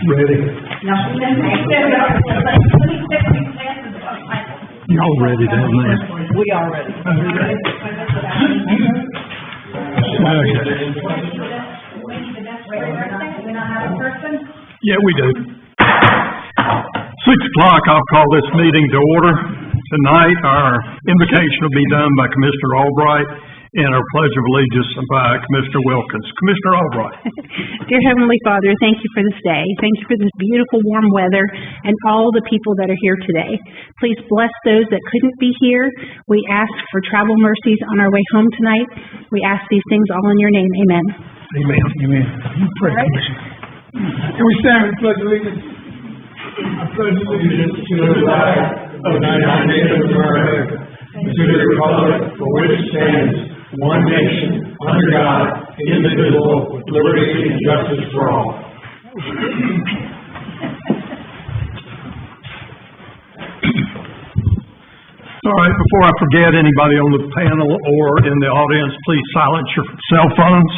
Ready. No. Y'all ready down there? We are ready. Okay. Yeah, we do. 6 o'clock, I'll call this meeting to order. Tonight, our invocation will be done by Commissioner Albright and our Pledge of Allegiance by Commissioner Wilkins. Commissioner Albright. Dear Heavenly Father, thank you for this day. Thank you for this beautiful warm weather and all the people that are here today. Please bless those that couldn't be here. We ask for travel mercies on our way home tonight. We ask these things all in your name. Amen. Amen. Amen. Pray, right. Can we stand and pledge allegiance? I pledge allegiance to the flag of the United States of America and to the republic for which it stands, one nation, under God, indivisible, with liberty and justice for all. All right, before I forget, anybody on the panel or in the audience, please silence your cell phones.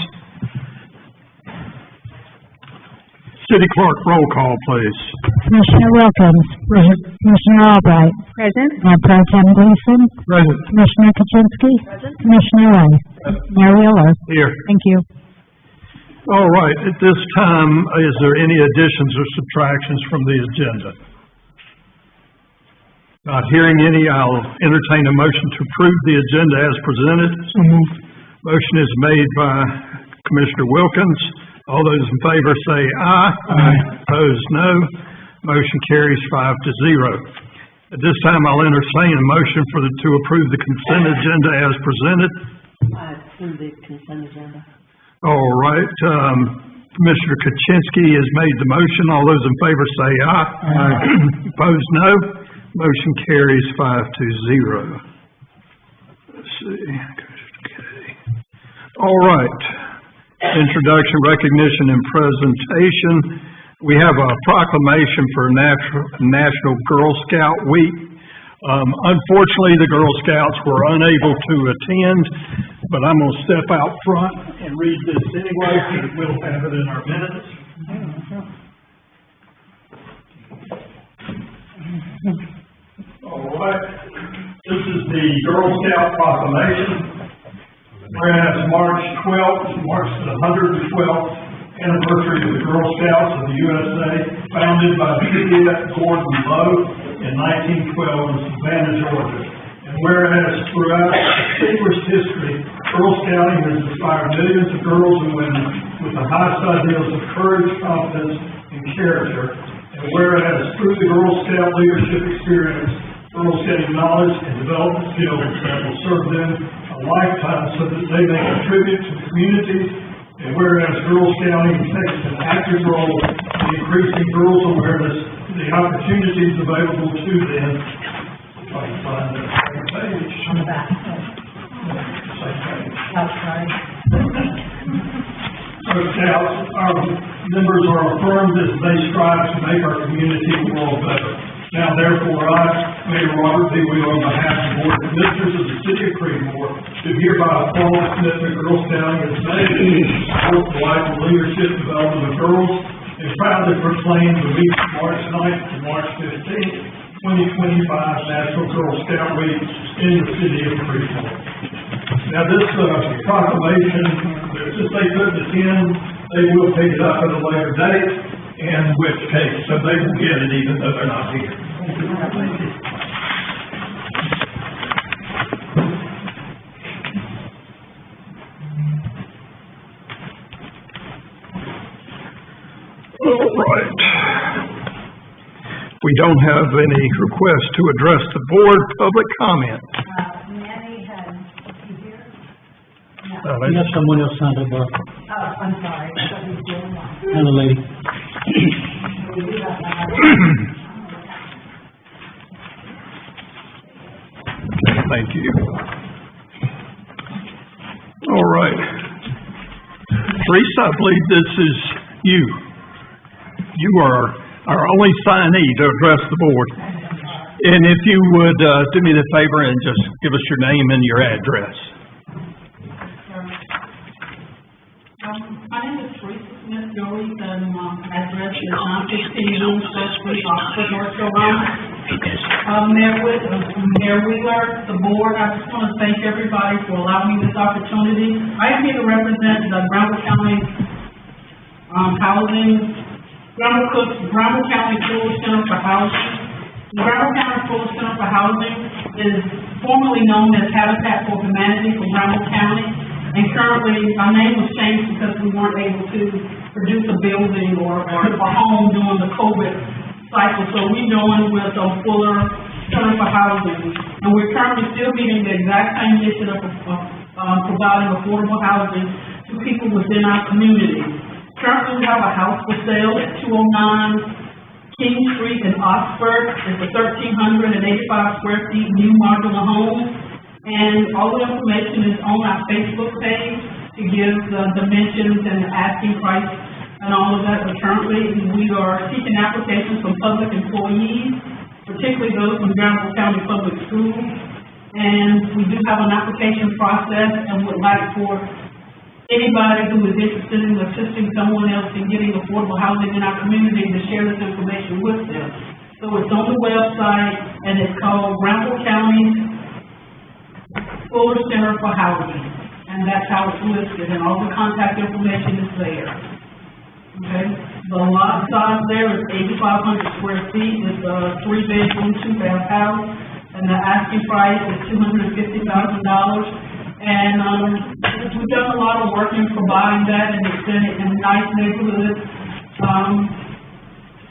City Clerk, roll call, please. Commissioner Wilkins. Present. Commissioner Albright. Present. Mayor Pro Tem Gleason. Present. Commissioner Kaczynski. Present. Commissioner Ray. Mayor Wheeler. Here. Thank you. All right, at this time, is there any additions or subtractions from the agenda? Not hearing any, I'll entertain a motion to approve the agenda as presented. So moved. Motion is made by Commissioner Wilkins. All those in favor say aye. Aye. Opposed, no. Motion carries 5-0. At this time, I'll entertain a motion to approve the consent agenda as presented. I approve the consent agenda. All right. Commissioner Kaczynski has made the motion. All those in favor say aye. Aye. Opposed, no. Motion carries 5-0. Let's see. Okay. All right. Introduction, recognition, and presentation. We have a proclamation for National Girl Scout Week. Unfortunately, the Girl Scouts were unable to attend, but I'm going to step out front and read this anyway, so we'll have it in our minutes. All right. This is the Girl Scout proclamation. Whereas March 12th marks the 112th anniversary of the Girl Scouts of the USA, founded by Juliet Gordon Lowe in 1912 in Savannah, Georgia. And whereas throughout distinguished history, Girl Scouting has inspired millions of girls and women with the highest ideals of courage, confidence, and character. And whereas through the Girl Scout leadership experience, girls getting knowledge and development skills that will serve them a lifetime so that they may contribute to the communities, and whereas Girl Scouting takes an active role in increasing girls' awareness to the opportunities available to them. If I can find the same page. On the back. Same page. Oh, sorry. Girl Scouts, our members are affirmed as they strive to make our community and world better. Now, therefore, I, Mayor Robert B. Wheeler, on behalf of the Board of Commissioners of the City of CREEDMOOR, do hereby affirm the commitment Girl Scouting has made to support the life and leadership development of girls, and proudly proclaim the week of March 9th to March 15th, 2025 National Girl Scout Week in the City of CREEDMOOR. Now, this proclamation, since they couldn't attend, they will pick it up at a later date, in which case, so they will get it even though they're not here. All right. We don't have any requests to address the board. Public comment. Manny had, you here? We have someone else signed up, Oh, I'm sorry. I thought he was doing that. Hello, lady. Thank you. All right. Teresa, I believe this is you. You are our only signee to address the board. And if you would do me the favor and just give us your name and your address. My name is Teresa Smith Joey, and address is 9 16 Bloomsdale Street, Oxford, North Carolina. Mayor Wheeler, the board, I just want to thank everybody for allowing me this opportunity. I am here to represent the Brownwood County Brownwood County Fuller Center for Housing. The Brownwood County Fuller Center for Housing is formerly known as Habitat for Humanity for Brownwood County, and currently our name was changed because we weren't able to produce a building or a home during the COVID cycle. So we're doing with a Fuller Center for Housing, and we're currently still meeting the exact same mission of providing affordable housing to people within our community. Currently, we have a house for sale at 209 King Street in Oxford. It's a 1,385 square feet new modular home, and all the information is on our Facebook page to give the dimensions and the asking price and all of that. But currently, we are seeking applications from public employees, particularly those from Brownwood County Public Schools, and we do have an application process and would like for anybody who is interested in assisting someone else in getting affordable housing in our community to share this information with them. So it's on the website, and it's called Brownwood County Fuller Center for Housing, and that's how it's listed, and all the contact information is there. Okay, the lot size there is 8,500 square feet. It's a 3-bedroom, 2-bath house, and the asking price is $250,000. And we've done a lot of work in providing that, and it's been in a nice neighborhood.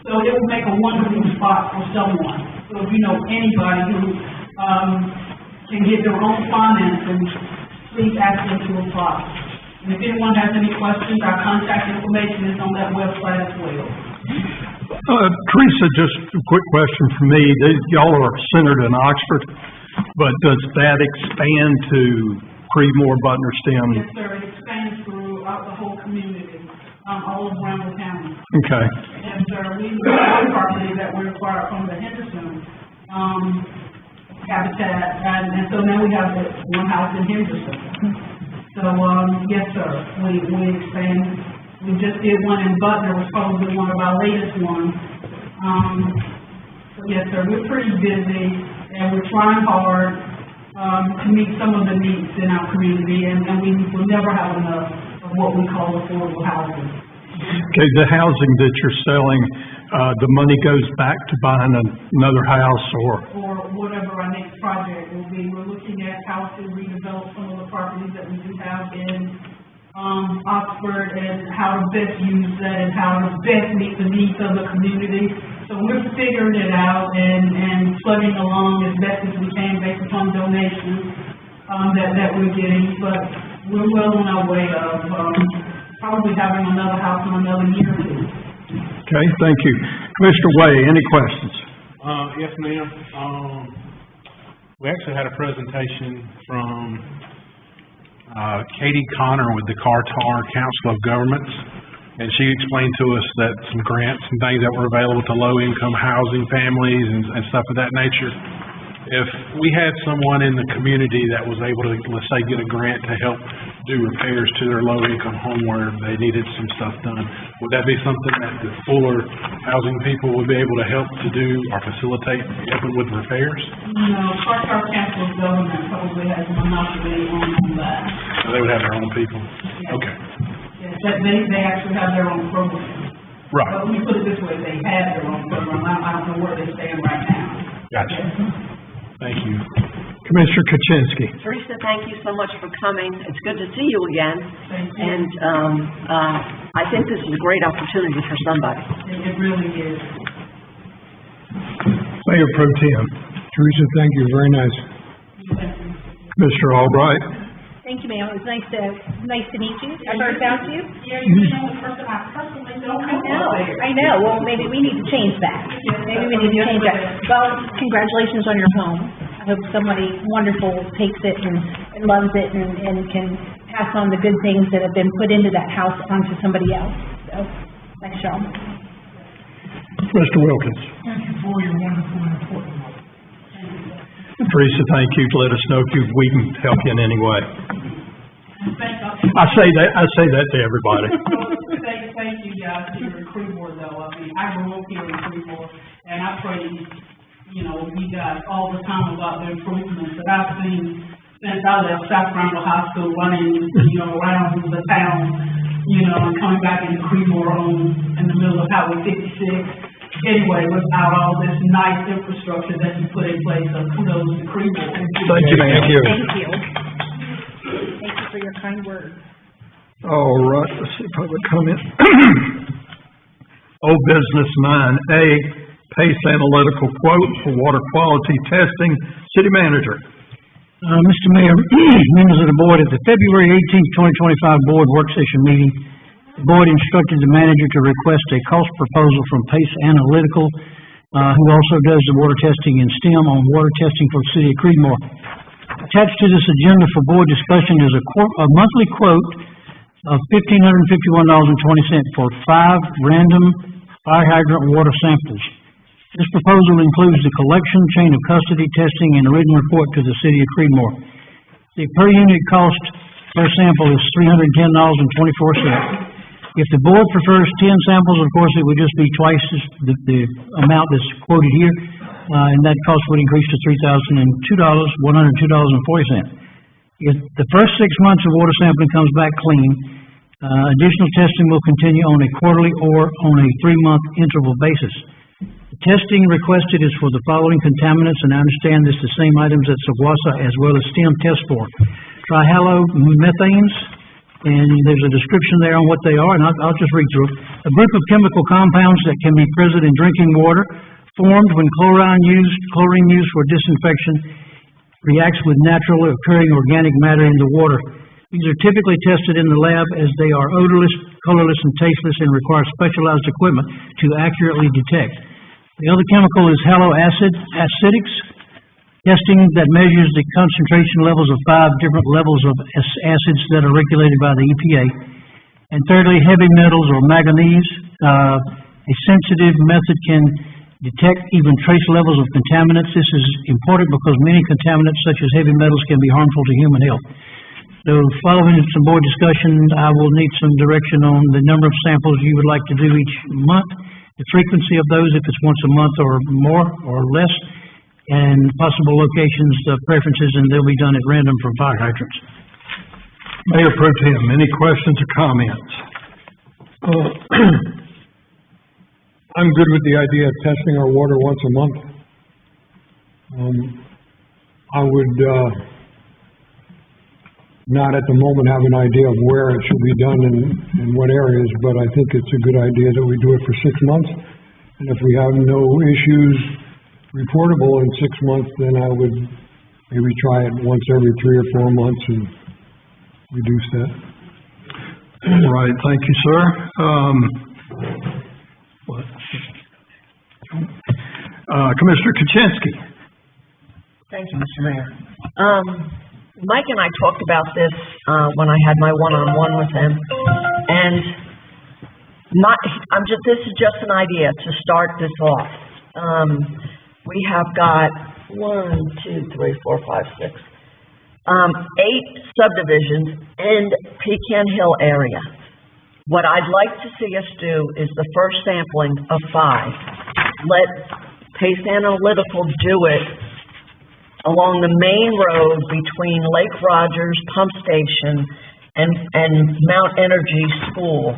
So it would make a wonderful spot for someone. So if you know anybody who can get their own financing, please ask them to apply. And if anyone has any questions, our contact information is on that website as well. Teresa, just a quick question for me. Y'all are centered in Oxford, but does that expand to CREEDMOOR, Butnerstem? Yes, sir. It expands throughout the whole community, all of Brownwood County. Okay. Yes, sir. We have one property that we acquired from the Henderson Habitat, and so now we have the one house in Henderson. So, yes, sir. We expand. We just did one in Butner, was probably one of our latest ones. So yes, sir. We're pretty busy, and we're trying hard to meet some of the needs in our community, and we will never have enough of what we call affordable housing. Okay, the housing that you're selling, the money goes back to buying another house or whatever our next project will be. We're looking at how to redevelop some of the properties that we do have in Oxford, and how to best use that and how to best meet the needs of the community. So we're figuring it out and plugging along as best as we can based upon donations that we're getting. But we're well on our way of probably having another house in another year or two. Okay, thank you. Commissioner Way, any questions? Yes, ma'am. We actually had a presentation from Katie Connor with the Cartar Council of Governments, and she explained to us that some grants and things that were available to low-income housing families and stuff of that nature. If we had someone in the community that was able to, let's say, get a grant to help do repairs to their low-income home where they needed some stuff done, would that be something that the Fuller housing people would be able to help to do or facilitate helping with repairs? No, Cartar Council of Government probably has a monopoly on that. So they would have their own people? Yes. Okay. Yes, they actually have their own program. Right. But let me put it this way, they have their own program. I don't know where they stand right now. Gotcha. Thank you. Commissioner Kuczynski. Teresa, thank you so much for coming. It's good to see you again. Thank you. And I think this is a great opportunity for somebody. It really is. Mayor Pro Tem. Teresa, thank you. Very nice. Mr. Albright. Thank you, ma'am. It was nice to meet you. I've heard about you. Yeah, you're the only person I personally don't know. I know. Well, maybe we need to change that. Maybe we need to change that. Well, congratulations on your home. I hope somebody wonderful takes it and loves it and can pass on the good things that have been put into that house onto somebody else. So, nice job. Mr. Wilkins. Thank you for your wonderful and important work. Teresa, thank you. Let us know if we can help you in any way. I say that to everybody. Thank you guys here at CREEDMOOR though. I mean, I grew up here in CREEDMOOR, and I praise, you guys all the time about the improvements that I've seen since I left South Granville High School, running, around the town, and coming back into CREEDMOOR in the middle of Highway 56. Anyway, without all this nice infrastructure that you put in place, so kudos to CREEDMOOR. Thank you. Thank you. Thank you for your kind words. All right, let's see, public comment. Old business 9A, PACE analytical quote for water quality testing. City manager. Mr. Mayor, members of the board, at the February 18th, 2025 board work session meeting, the board instructed the manager to request a cost proposal from PACE Analytical, who also does the water testing in STEM on water testing for the city of Creedmoor. Attached to this agenda for board discussion is a monthly quote of $1,551.20 for 5 random fire hydrant water samples. This proposal includes the collection, chain of custody, testing, and a written report to the city of Creedmoor. The per unit cost per sample is $310.24. If the board prefers 10 samples, of course, it would just be twice the amount that's quoted here, and that cost would increase to $102.40. If the first 6 months of water sampling comes back clean, additional testing will continue on a quarterly or on a 3-month interval basis. The testing requested is for the following contaminants, and I understand it's the same items that Seguasa as well as STEM test for. Trihalomethanes, and there's a description there on what they are, and I'll just read through it. A group of chemical compounds that can be present in drinking water, formed when chlorine used for disinfection reacts with naturally occurring organic matter in the water. These are typically tested in the lab as they are odorless, colorless, and tasteless and require specialized equipment to accurately detect. The other chemical is acidics, testing that measures the concentration levels of 5 different levels of acids that are regulated by the EPA. And thirdly, heavy metals or manganese. A sensitive method can detect even trace levels of contaminants. This is important because many contaminants, such as heavy metals, can be harmful to human health. So following some board discussion, I will need some direction on the number of samples you would like to do each month, the frequency of those, if it's once a month or more or less, and possible locations, preferences, and they'll be done at random from fire hydrants. Mayor Pro Tem, any questions or comments? I'm good with the idea of testing our water once a month. I would not at the moment have an idea of where it should be done and what areas, but I think it's a good idea that we do it for 6 months. And if we have no issues reportable in 6 months, then I would maybe try it once every 3 or 4 months and reduce that. All right, thank you, sir. Commissioner Kuczynski. Thank you, Mr. Mayor. Mike and I talked about this when I had my one-on-one with him, and this is just an idea to start this off. We have got 8 subdivisions in Pecan Hill area. What I'd like to see us do is the first sampling of 5. Let PACE Analytical do it along the main road between Lake Rogers Pump Station and Mount Energy School,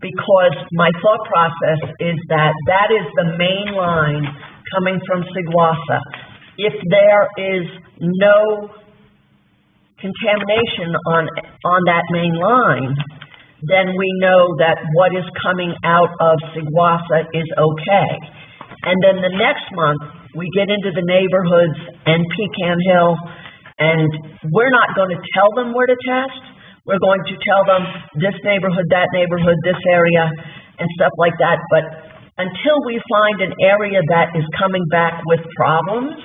because my thought process is that that is the main line coming from Seguasa. If there is no contamination on that main line, then we know that what is coming out of Seguasa is okay. And then the next month, we get into the neighborhoods and Pecan Hill, and we're not going to tell them where to test. We're going to tell them this neighborhood, this area, and stuff like that. But until we find an area that is coming back with problems,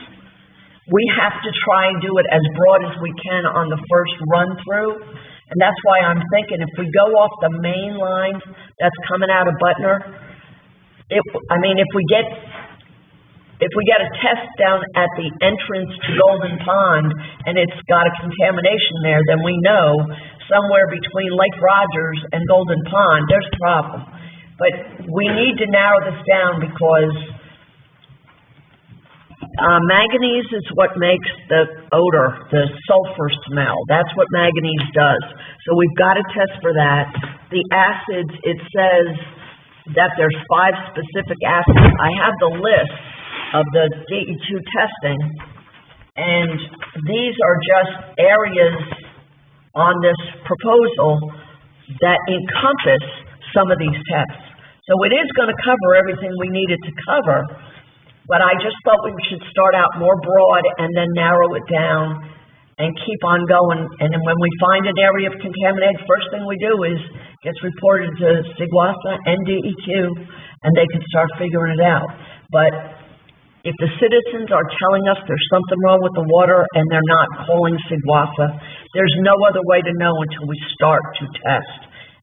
we have to try and do it as broad as we can on the first run through. And that's why I'm thinking if we go off the main lines that's coming out of Butner, if we get a test down at the entrance to Golden Pond and it's got a contamination there, then we know somewhere between Lake Rogers and Golden Pond, there's a problem. But we need to narrow this down because manganese is what makes the odor, the sulfur smell. That's what manganese does. So we've got to test for that. The acids, it says that there's 5 specific acids. I have the list of the DE2 testing, and these are just areas on this proposal that encompass some of these tests. So it is going to cover everything we need it to cover, but I just thought we should start out more broad and then narrow it down and keep on going. And then when we find an area of contaminated, first thing we do is gets reported to CWASA and DEQ, and they can start figuring it out. But if the citizens are telling us there's something wrong with the water and they're not calling CWASA, there's no other way to know until we start to test.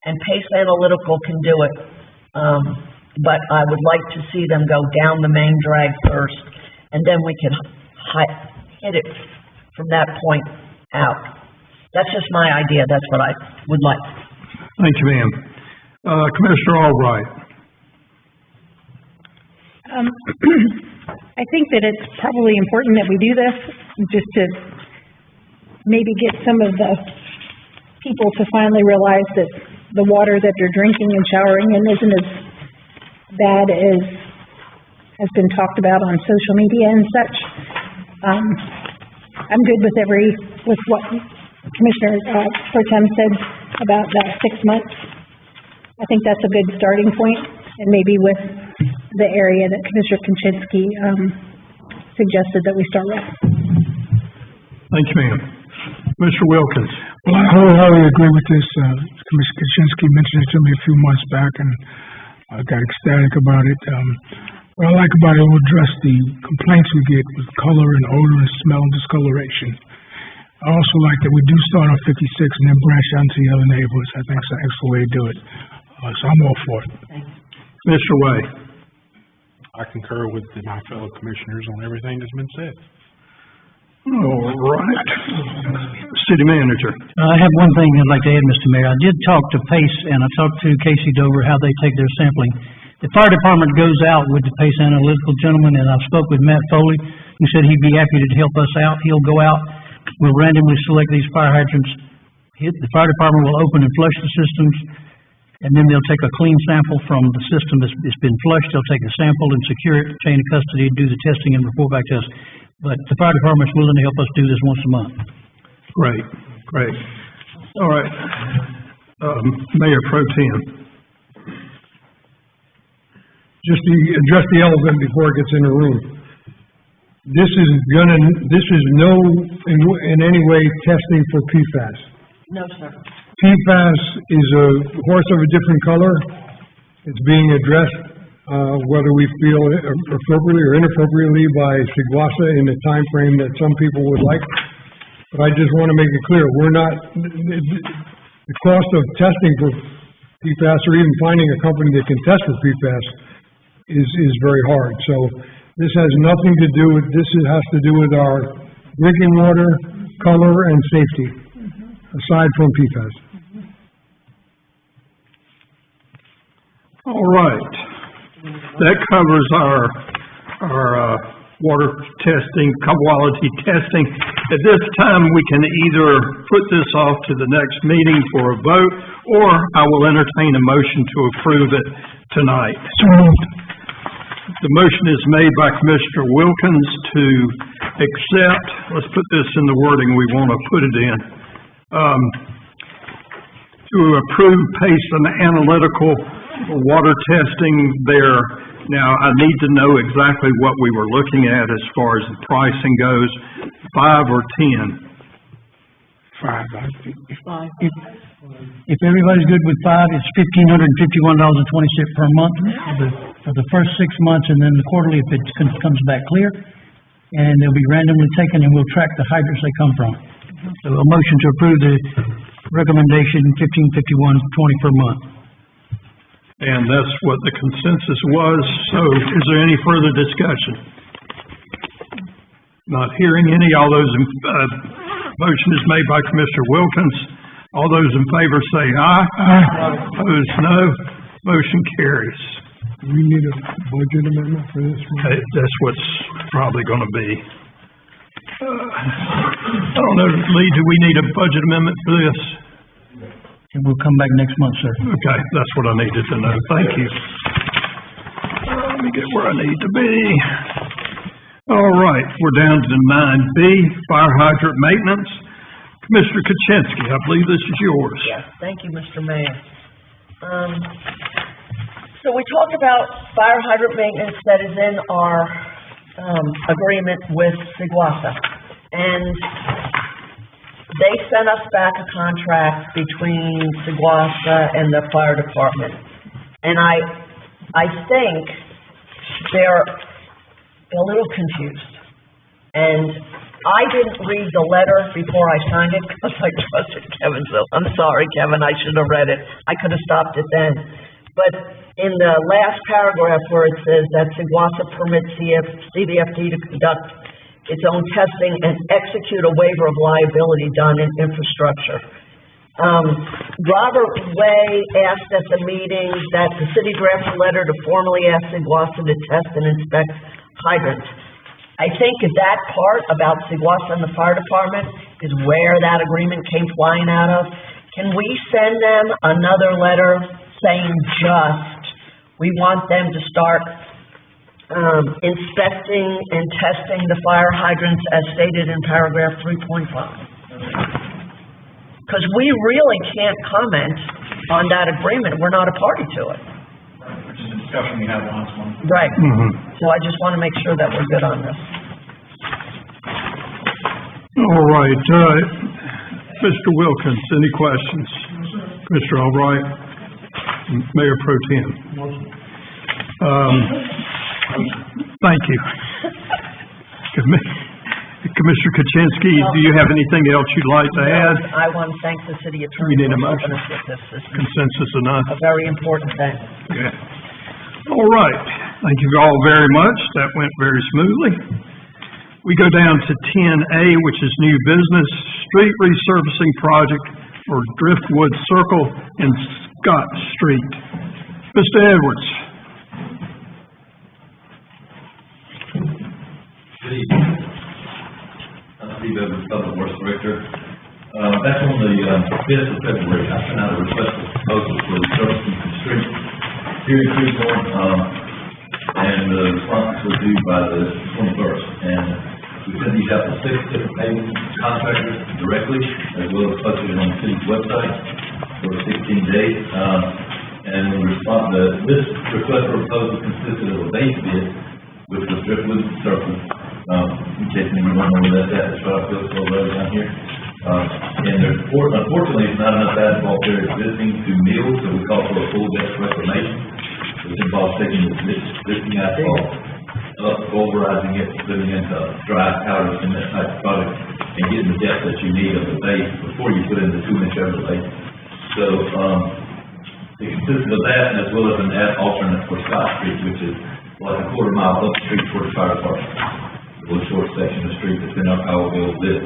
And Pace Analytical can do it. But I would like to see them go down the main drag first, and then we can hit it from that point out. That's just my idea. That's what I would like. Thank you, ma'am. Commissioner Albright. I think that it's probably important that we do this, just to maybe get some of the people to finally realize that the water that they're drinking and showering in isn't as bad as has been talked about on social media and such. I'm good with what Commissioner Pro Tem said about that 6 months. I think that's a good starting point, and maybe with the area that Commissioner Kaczynski suggested that we start with. Thank you, ma'am. Mr. Wilkins. Well, I wholeheartedly agree with this. Commissioner Kaczynski mentioned it to me a few months back, and I got ecstatic about it. What I like about it, it will address the complaints we get with color and odor and smell and discoloration. I also like that we do start on 56 and then branch out into the other neighborhoods. I think it's an excellent way to do it. So I'm all for it. Mr. Way. I concur with my fellow commissioners on everything that's been said. All right. City Manager. I have one thing I'd like to add, Mr. Mayor. I did talk to Pace and I talked to Casey Dover, how they take their sampling. The fire department goes out with the Pace Analytical gentleman, and I spoke with Matt Foley. He said he'd be happy to help us out. He'll go out. We'll randomly select these fire hydrants. The fire department will open and flush the systems, and then they'll take a clean sample from the system that's been flushed. They'll take a sample and secure it, chain of custody, do the testing, and report back to us. But the fire department's willing to help us do this once a month. Great, great. All right. Mayor Pro Tem. Just to address the elephant before it gets in the room. This is no, in any way, testing for PFAS. No, sir. PFAS is a horse of a different color. It's being addressed, whether we feel appropriately or inappropriately by CWASA in the time frame that some people would like. But I just want to make it clear, the cost of testing for PFAS, or even finding a company that can test for PFAS, is very hard. So this has nothing to do with, has to do with our drinking water, color, and safety, aside from PFAS. All right. That covers our water testing, quality testing. At this time, we can either put this off to the next meeting for a vote, or I will entertain a motion to approve it tonight. So moved. The motion is made by Commissioner Wilkins to accept, let's put this in the wording we want to put it in, to approve Pace Analytical water testing there. Now, I need to know exactly what we were looking at as far as the pricing goes, 5 or 10? 5, I think. 5. If everybody's good with 5, it's $1,551.20 per month for the first 6 months, and then the quarterly if it comes back clear. And they'll be randomly taken, and we'll track the hydrants they come from. So a motion to approve the recommendation, $1,551.20 per month. And that's what the consensus was. So is there any further discussion? Not hearing any. All those in, motion is made by Commissioner Wilkins. All those in favor say aye. Aye. Opposed, no. Motion carries. Do we need a budget amendment for this one? Okay, that's what's probably gonna be. I don't know, Lee, do we need a budget amendment for this? And we'll come back next month, sir. Okay, that's what I needed to know. Thank you. Let me get where I need to be. All right, we're down to 9B, fire hydrant maintenance. Commissioner Kuczynski, I believe this is yours. Yes, thank you, Mr. Mayor. So we talked about fire hydrant maintenance that is in our, agreement with Sigwasa. And they sent us back a contract between Sigwasa and the fire department. And I think they're a little confused. And I didn't read the letter before I signed it because I trusted Kevin, so I'm sorry, Kevin, I should have read it. I could have stopped it then. But in the last paragraph where it says that Sigwasa permits CDFD to conduct its own testing and execute a waiver of liability done in infrastructure. Robert Way asked at the meeting that the city draft a letter to formally ask Sigwasa to test and inspect hydrants. I think that part about Sigwasa and the fire department is where that agreement came flying out of. Can we send them another letter saying we want them to start inspecting and testing the fire hydrants as stated in paragraph 3.5? Because we really can't comment on that agreement. We're not a party to it. Which is a discussion we had last month. Right. So I just want to make sure that we're good on this. All right, Mr. Wilkins, any questions? Mr. Albright? Mayor Pro Tem? Thank you. Commissioner Kuczynski, do you have anything else you'd like to add? I want to thank the city attorney. We need a for motion. helping us with this. This is Consensus enough? a very important thing. Okay. All right. Thank you all very much. That went very smoothly. We go down to 10A, which is new business, street resurfacing project for Driftwood Circle and Scott Street. Mr. Edwards. Good evening. I'm Steve Edwards, Public Works Director. Back on the 5th of February, I sent out a request for proposal for resurfacing some streets here in CREEDMOOR, and the response was due by the 21st. And we sent these out to 6 different paving contractors directly, as well as posted it on the city's website for 16 days. And in response, this request for proposal consisted of a base bid, which was Driftwood Circle. In case anyone don't know where that's at, it's right off Hillsborough Road down here. And there's, unfortunately, there's not enough asphalt there existing to mill, so we call for a full depth reclamation. Which involves taking the existing asphalt up, pulverizing it, putting it into dry powder cement type product, and getting the depth that you need of the base before you put in the 2-inch overlay. So, it consisted of that, as well as an alternate for Scott Street, which is like a quarter mile up the street toward the fire department. A little short section of street that's in our power bill this,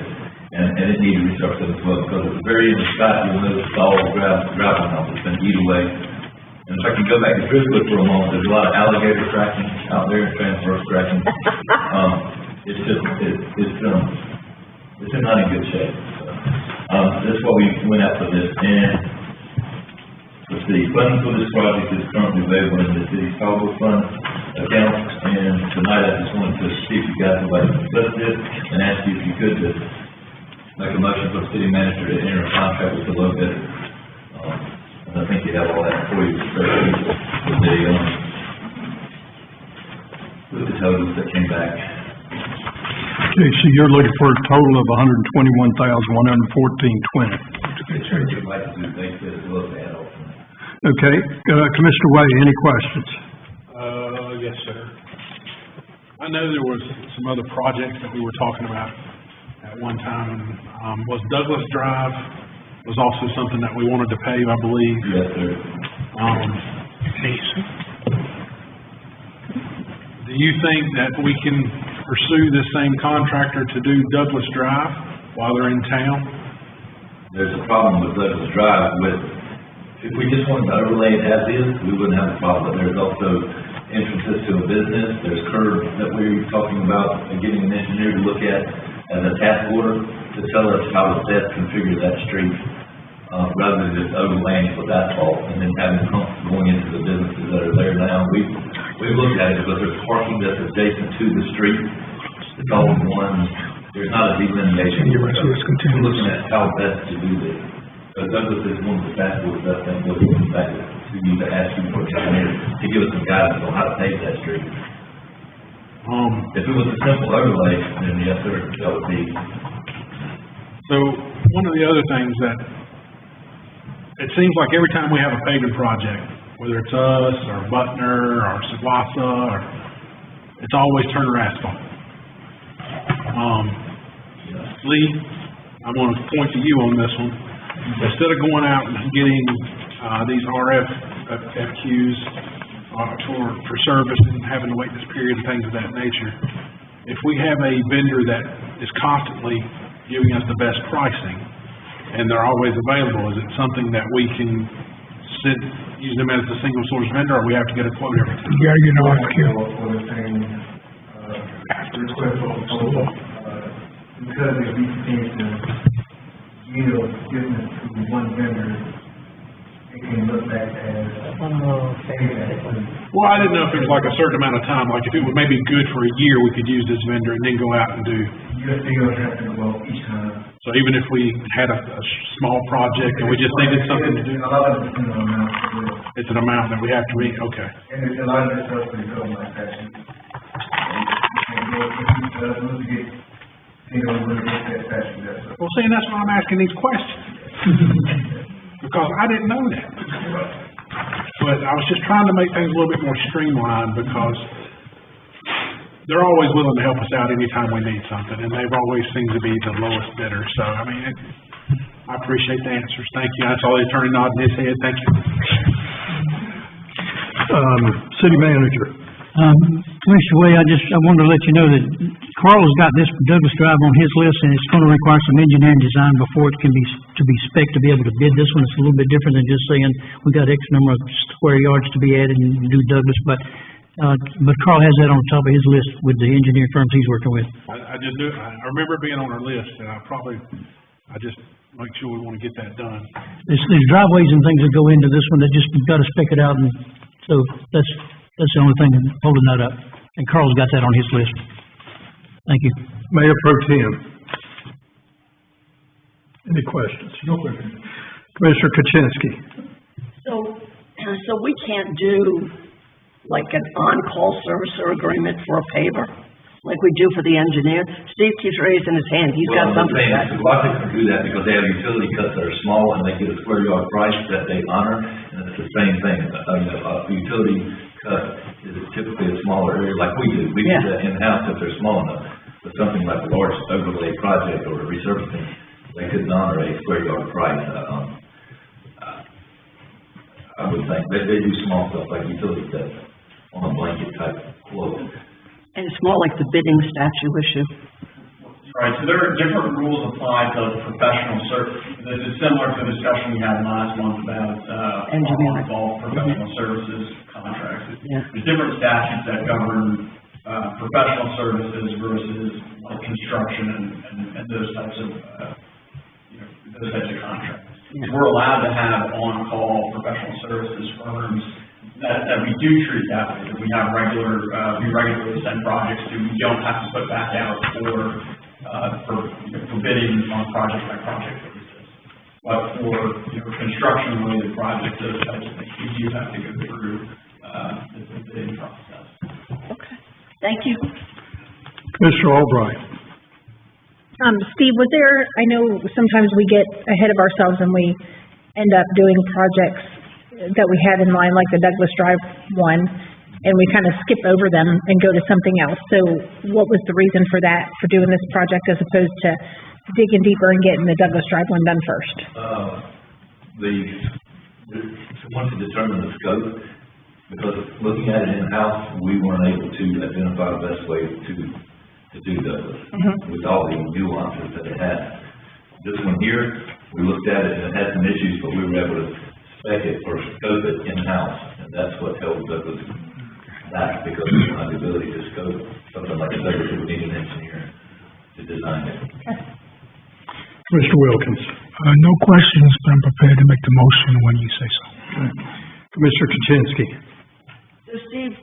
and it needed resurfacing as well, because at the very end of Scott, you'll notice all the gravel off, it's been eaten away. And if I can go back to Driftwood for a moment, there's a lot of alligator cracking out there, and transverse cracking. It's not in good shape. So, that's why we went out for this, and let's see, funding for this project is currently available in the city's Power Fund account, and tonight I just wanted to see if you guys would like to discuss this, and ask you if you could just make a motion for the city manager to enter a contract with the low bidder. And I think you have all that for you, especially with the totals that came back. Okay, so you're looking for a total of $121,114.20. You'd like to do base bid as well as add alternate. Okay, Commissioner Way, any questions? Yes, sir. I know there was some other projects that we were talking about at one time. Was Douglas Drive was also something that we wanted to pave, I believe. Yes, sir. Do you think that we can pursue this same contractor to do Douglas Drive while they're in town? There's a problem with Douglas Drive with If we just wanted to overlay it as is, we wouldn't have a problem, but there's also entrances to a business, there's curbs that we're talking about, and getting an engineer to look at as a task order to tell us how to best configure that street, rather than just overlaying it with asphalt and then having pumps going into the businesses that are there now. We've looked at it because there's parking that's adjacent to the street. It's all in one, there's not a delineation. We're looking at how best to do this. Douglas is one of the task orders that I think we'll be back to you to ask you for an engineer to give us some guidance on how to pave that street. If it was a simple overlay, then yes, sir, that would be. So, one of the other things that, it seems like every time we have a paving project, whether it's us, or Butner, or Seguasa, or, it's always Turner Asphalt. Lee, I'm gonna point to you on this one. Instead of going out and getting, these RFQs, for service and having to wait this period and things of that nature, if we have a vendor that is constantly giving us the best pricing, and they're always available, is it something that we can use them as a single source vendor, or we have to get a quote every time? You gotta get an RFQ. Because if we continue to yield business to one vendor, it can look back as payback. Well, I didn't know if it was like a certain amount of time, like if it would maybe good for a year, we could use this vendor and then go out and do. You still have to go each time. So even if we had a small project and we just needed something to do? A lot of it's an amount. It's an amount that we have to meet, okay. And it's a lot of this stuff we go like that. Well, see, and that's why I'm asking these questions. Because I didn't know that. But I was just trying to make things a little bit more streamlined, because they're always willing to help us out anytime we need something, and they've always seemed to be the lowest bidder. So, I mean, I appreciate the answers. Thank you. I saw the attorney nodding his head. Thank you. City manager. Commissioner Way, I wanted to let you know that Carl has got this Douglas Drive on his list, and it's going to require some engineering design before it can be spec'd to be able to bid this one. It's a little bit different than just saying we got X number of square yards to be added and do Douglas, but Carl has that on top of his list with the engineering firms he's working with. I just knew, I remember it being on our list, and I just make sure we want to get that done. There's driveways and things that go into this one that just, you've got to spec it out, and so that's the only thing holding that up. And Carl's got that on his list. Thank you. Mayor Pro Tem. Any questions? No question. Commissioner Kuczynski. So we can't do like an on-call service or agreement for a paver, like we do for the engineer? Steve keeps raising his hand. He's got something to say. A lot of people do that because they have utility cuts that are small and they get a square yard price that they honor, and it's the same thing. A utility cut is typically a smaller area like we do. We do that in-house if they're small enough. But something like a large overlay project or a resurfacing, they couldn't honor a square yard price. I would think they do small stuff like utility cuts on a blanket type quote. And it's more like the bidding statute issue. Right, so there are different rules applied to professional services. This is similar to the discussion we had last month about, engineering. Professional services contracts. Yeah. There's different statutes that govern, professional services versus like construction and those types of, those types of contracts. Yeah. We're allowed to have on-call professional services firms that we do treat that way. That we have we regularly send projects to. We don't have to put back out for bidding on project by project basis. But for construction related projects, those types of things, we do have to go through the bidding process. Okay. Thank you. Commissioner Albright. Steve, I know sometimes we get ahead of ourselves and we end up doing projects that we had in mind, like the Douglas Drive one, and we kind of skip over them and go to something else. So what was the reason for that, for doing this project as opposed to digging deeper and getting the Douglas Drive one done first? Once you determine the scope, because looking at it in-house, we weren't able to identify the best way to do Douglas, with all the nuances that it had. This one here, we looked at it and it had some issues, but we were able to spec it or scope it in-house, and that's what held us up with that, because we don't have the ability to scope something like this, we would need an engineer to design it. Mr. Wilkins. No questions, but I'm prepared to make the motion when you say so. Commissioner Kuczynski. So Steve,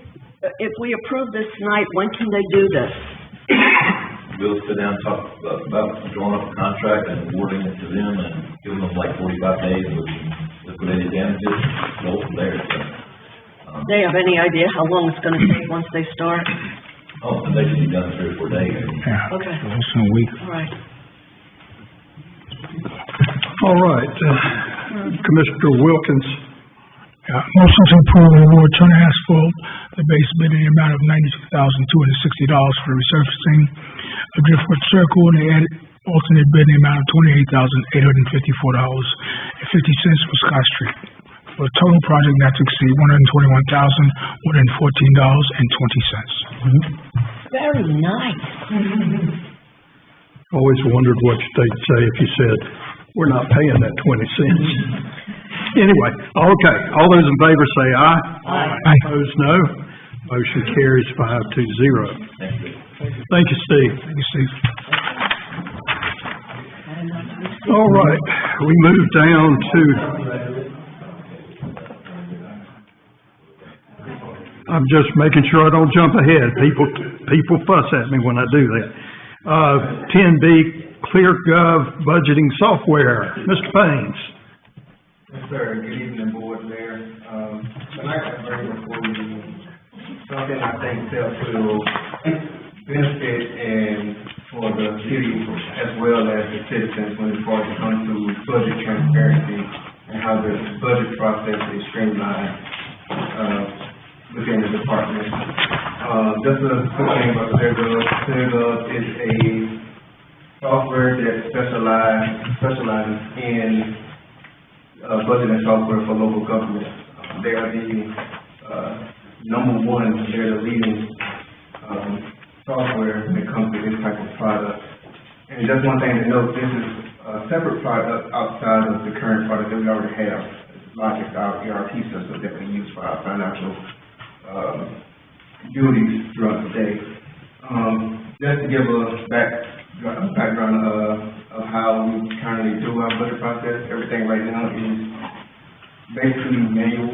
if we approve this tonight, when can they do this? We'll sit down and talk about drawing up a contract and awarding it to them and giving them like 45 days with liquidated damages, go from there. So, They have any idea how long it's gonna take once they start? oh, and they can be done in 3 or 4 days. Yeah. Okay. Less than a week. All right. All right, Commissioner Wilkins. Motion to approve and award Turner Asphalt the base bid in the amount of $92,260 for the resurfacing of Driftwood Circle, and the added alternate bid in the amount of $28,854.50 for Scott Street, for a total project not to exceed $121,114.20. Very nice. Always wondered what they'd say if you said, we're not paying that 20 cents. Anyway, okay, all those in favor say aye. Aye. Opposed, no. Motion carries 5-0. Thank you, Steve. Thank you, Steve. All right, we move down to, I'm just making sure I don't jump ahead. People fuss at me when I do that. 10B, ClearGov budgeting software. Mr. Paines. Yes, sir. Good evening, Board Mayor. Tonight I'm bringing before you something I think that will benefit and for the city as well as the citizens when it comes to budget transparency and how the budget process is streamlined within the department. Just a quick thing about ClearGov. ClearGov is a software that specializes in budgeting software for local government. They are the number one, they're the leading software when it comes to this type of product. And just one thing to note, this is a separate product outside of the current product that we already have. Logic, our ERP system that we use for our financial duties throughout the day. Just to give a background of how we currently do our budget process, everything right now is basically manual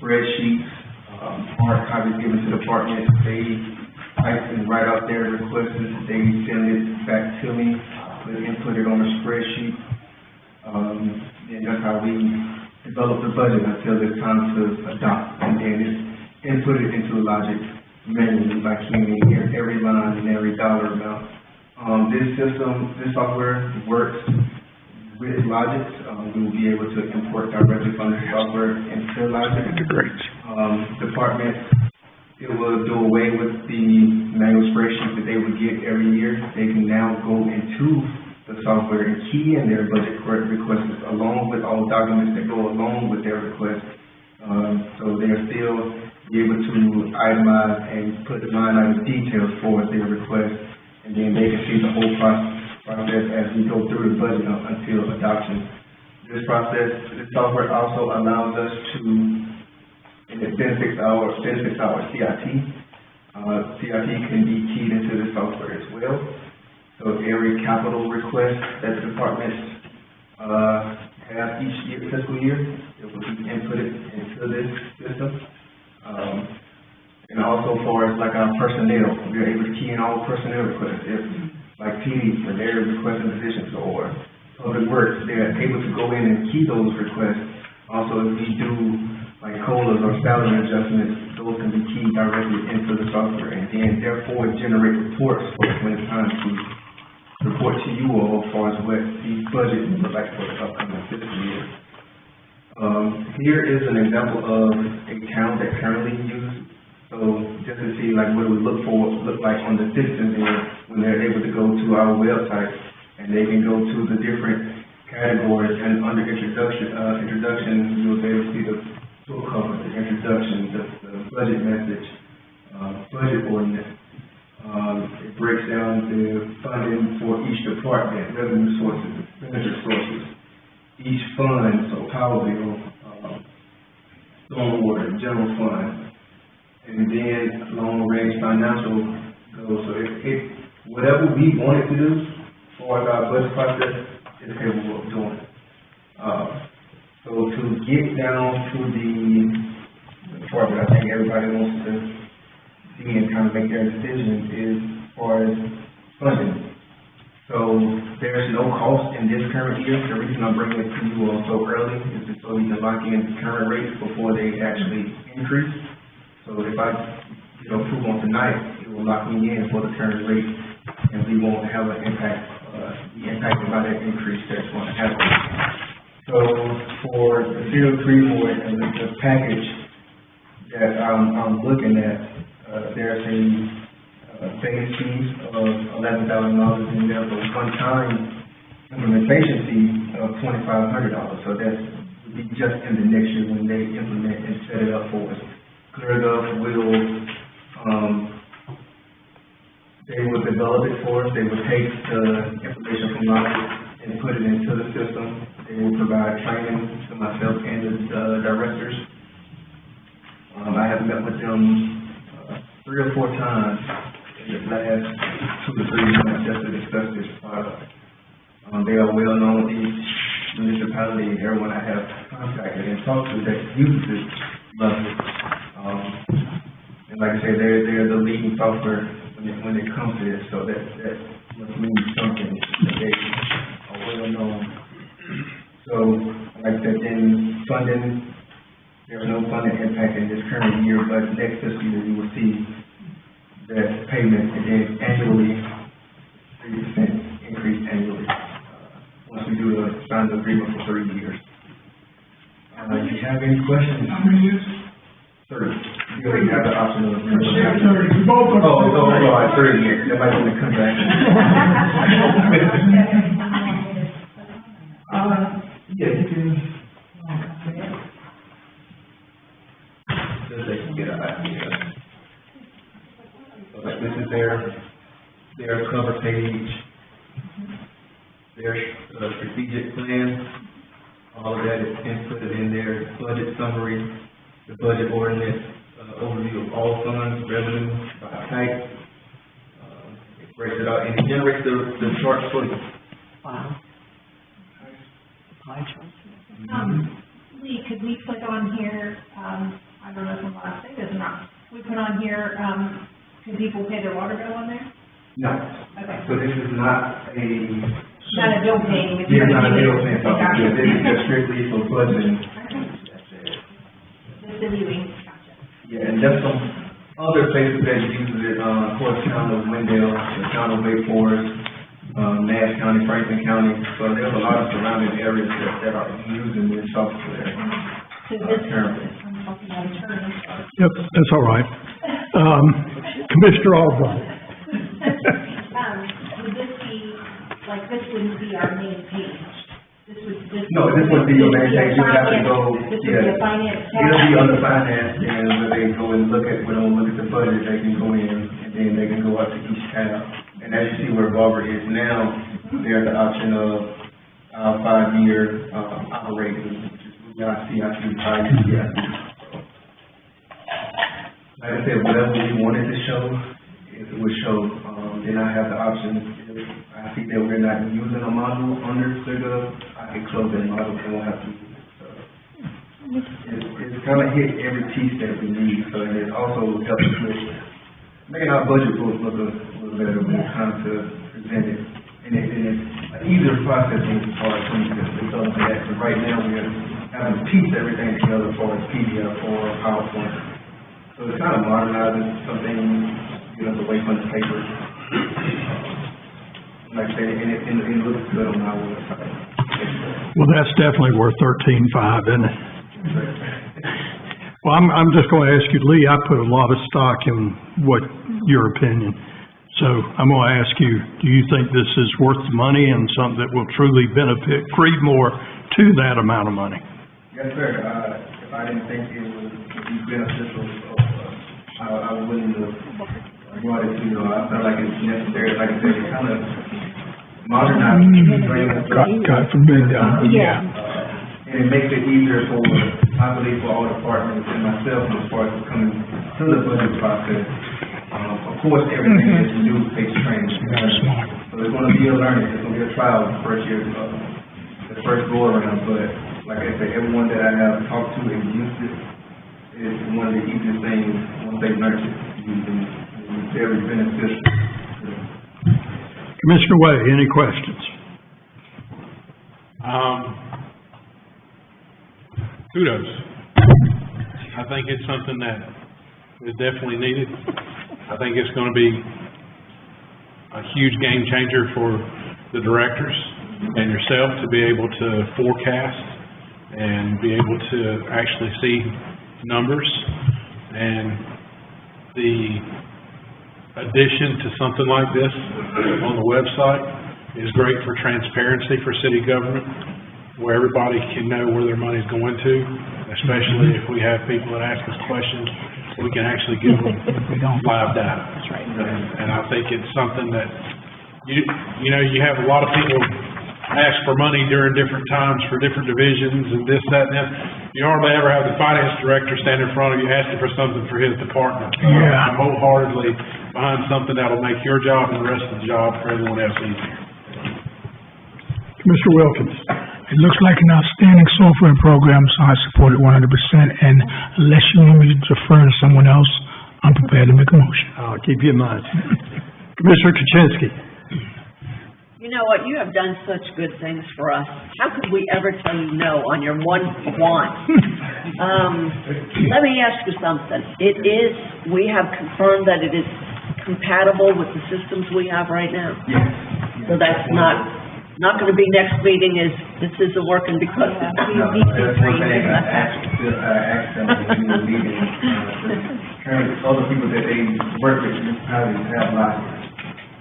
spreadsheets, hard copies given to the department. They type and write out their requests, they send it back to me, input it on a spreadsheet, and that's how we develop the budget until it's time to adopt, and then it's input it into Logic manually by keying in every line and every dollar amount. This software works with Logic. We will be able to import directly from the software into Logic. Great. Department, it will do away with the manual spreadsheets that they would get every year. They can now go into the software and key in their budget requests along with all documents that go along with their request. So they're still be able to itemize and put line item details for their request, and then they can see the whole process as we go through the budget until adoption. This software also allows us to, and it benefits our CIT. CIT can be keyed into the software as well. So every capital request that the departments have each fiscal year, it will be inputted into this system. And also for like our personnel, we're able to key in all personnel requests. If like PDs, when they're requesting positions, or public works, they're able to go in and key those requests. Also, if we do like COLAs or salary adjustments, those can be keyed directly into the software, and then therefore generate reports when it's time to report to you all as far as what the budget looks like for the upcoming fiscal year. Here is an example of a town that currently uses. So just to see like what it would look like on the citizens end when they're able to go to our website and they can go to the different categories, and under introduction you'll be able to see the book cover, the introduction, the budget message, budget ordinance. It breaks down the funding for each department, revenue sources, expenditure sources, each fund, so power bill, stormwater, general fund, and then long range financial goals. So whatever we wanted to do for our budget process is capable of doing. So to get down to the part that I think everybody wants to see and kind of make their decision is as far as funding. So there's no cost in this current year. The reason I'm bringing it to you all so early is just so we can lock in the current rates before they actually increase. So if I get approval on tonight, it will lock me in for the current rate, and we won't have an impact, be impacted by that increase that's going to happen. So for the CREEDMOOR and the package that I'm looking at, there's a base fees of $11,000 and there's a one-time implementation fee of $2,500. So that's would be just in the next year when they implement and set it up for us. ClearGov they will develop it for us. They will take the information from us and put it into the system. They will provide training to myself and the directors. I have met with them 3 or 4 times in the last 2 to 3 months just to discuss this product. They are well known in each municipality, and everyone I have contacted and talked to that uses it loves it. And like I said, they're the leading software when it comes to this, so that must mean something that they are well known. So like I said, in funding, there's no funding impact in this current year, but next fiscal year you will see that payment and then annually 3% increase annually once we do sign the agreement for 3 years. Do you have any questions? How many years? 30. You already have the option of. 30. We both are. 30 years. That might want to come back. Yeah, you can. So they can get an idea. So like this is their cover page, their strategic plan. All of that is inputted in there. The budget summary, the budget ordinance, overview of all funds, revenue by type. It breaks it out and it generates the charts for you. Wow. Lee, could we put on here, I don't know if I'm allowed to say this or not, we put on here, can people pay their water bill on there? No. Okay. So this is not a. Not a bill paying. It's Yeah, not a bill paying. Gotcha. This is just strictly for budgeting. Just the viewing, gotcha. Yeah, and there's some other places that use it, of course, County of Wendell, the County of Wake Forest, Nash County, Franklin County. So there's a lot of surrounding areas that are using this software. So this currently. Yep, that's all right. Commissioner Albright. Would this be, like, this wouldn't be our main page? This would be your main page. You have to go, This would be a finance tab? It'll be under finance, and when they go and look at the budget, they can go in, and then they can go out to each tab. And as you see where Barbara is now, there's the option of our 5-year operating, which is CIC, 5 years. Like I said, whatever we wanted to show, it would show. Then I have the option, if I see that we're not using a module under ClearGov, I can close that module and won't have to use it. So it's kind of hit every piece that we need. So it also helps us with making our budget book look a little better when it's time to present it. And it's an easier process as far as it's up to that. But right now we're having to piece everything together as far as PDF or PowerPoint. So it's kind of modernizing something, away from the paper. Like I said, and it looks good on our website. Well, that's definitely worth $13,500, isn't it? Well, I'm just going to ask you, Lee, I put a lot of stock in your opinion. So I'm going to ask you, do you think this is worth the money and something that will truly benefit CREEDMOOR to that amount of money? Yes, sir. If I didn't think it would be beneficial, I wouldn't have brought it to you. I felt like it's necessary. Like I said, it kind of modernized. God forbid, yeah. and it makes it easier for, I believe, for all departments and myself as far as coming to the budget process. Of course, everything that you do takes training. So there's gonna be a learning, there's gonna be a trial the first year, the first go around, but like I said, everyone that I have talked to and used it is one of the easiest things once they learn it. It's very beneficial. Commissioner Way, any questions? Kudos. I think it's something that is definitely needed. I think it's gonna be a huge game changer for the directors and yourself to be able to forecast and be able to actually see numbers. And the addition to something like this on the website is great for transparency for city government, where everybody can know where their money's going to, especially if we have people that ask us questions, we can actually give them live data. That's right. And I think it's something that, you know, you have a lot of people ask for money during different times for different divisions and this, that, and that. You hardly ever have the finance director stand in front of you asking for something for his department. Yeah. I'm wholeheartedly behind something that'll make your job and the rest of the job for everyone else easier. Commissioner Wilkins? It looks like an outstanding software program, so I support it 100%, and unless you want me to defer to someone else, I'm prepared to make a motion. I'll keep you in mind. Commissioner Kuczynski? You know what, you have done such good things for us. How could we ever tell you no on your one want? Let me ask you something. We have confirmed that it is compatible with the systems we have right now? Yes. So that's not gonna be next meeting this isn't working because it's not. No, that's one thing I asked them in the meeting. Currently, other people that they work with, municipalities have libraries.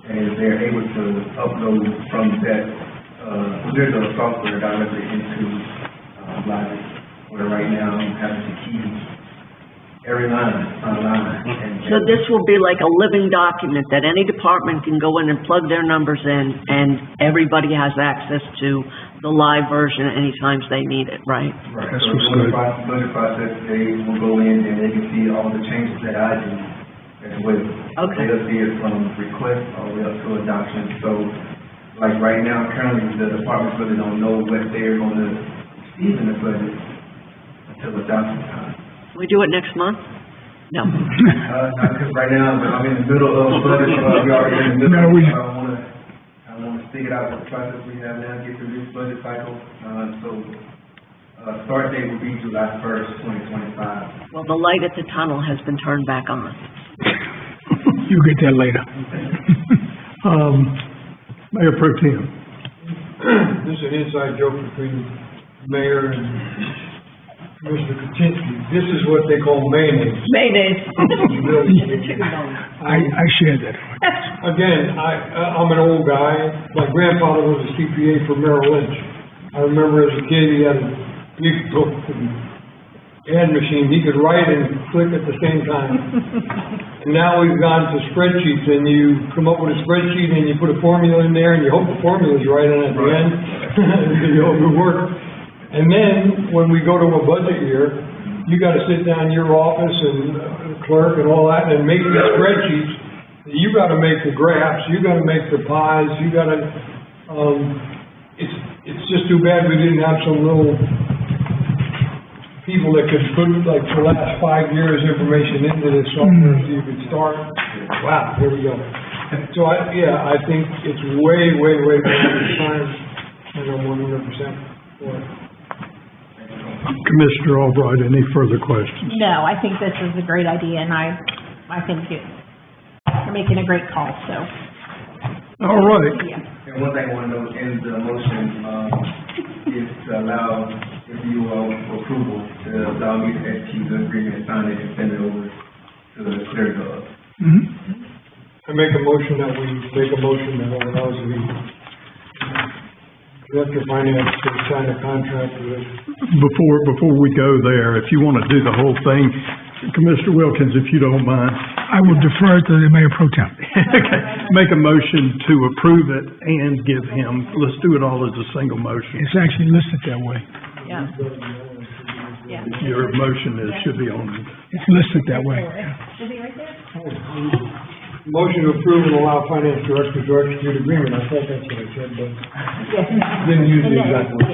And they're able to upload from that, digital software directly into, libraries. Where right now, I'm having to key every line online. So this will be like a living document that any department can go in and plug their numbers in, and everybody has access to the live version anytime they need it, right? Right, so during the budget process, they will go in and they can see all the changes that I do as well. Okay. They'll see it from request all the way up to adoption. So, like right now, currently, the departments really don't know what they're gonna receive in the budget until adoption time. Can we do it next month? No. Not because right now, I'm in the middle of budget, we already in the middle. I wanna stick it out with the process we have now, get through this budget cycle. Start date will be July 1st, 2025. Well, the light at the tunnel has been turned back on. You get that later. Mayor Pro Tem? This is an inside joke between the mayor and Mr. Kuczynski. This is what they call mayonnaise. Mayonnaise. I share that. Again, I'm an old guy. My grandfather was a CPA for Merrill Lynch. I remember as a kid, he had a big book and ad machine. He could write and click at the same time. And now we've gone to spreadsheets, and you come up with a spreadsheet and you put a formula in there and you hope the formula's right, and at the end, you hope it works. And then, when we go to a budget year, you gotta sit down in your office and clerk and all that and make the spreadsheets. You gotta make the graphs, you gotta make the pies, you gotta, it's just too bad we didn't have some little people that could put, like, the last 5 years information into this software so you could start. Wow, here we go. So I think it's way time, and I'm 100% for it. Commissioner Albright, any further questions? No, I think this is a great idea, and I think you're making a great call, so. All right. Yeah. And one thing I want to note in the motion, is to allow, if you approval, to allow me to execute the agreement, sign it, and send it over to the clerk. I make a motion that allows the Director of Finance to sign a contract with. Before we go there, if you want to do the whole thing, Commissioner Wilkins, if you don't mind. I will defer to the Mayor Pro Tem. Okay, make a motion to approve it and give him, let's do it all as a single motion. It's actually listed that way. Yeah. Yeah. Your motion should be on. It's listed that way. Should be right there? Motion to approve and allow finance director to execute agreement, I thought that's what I said, but didn't use the exact word.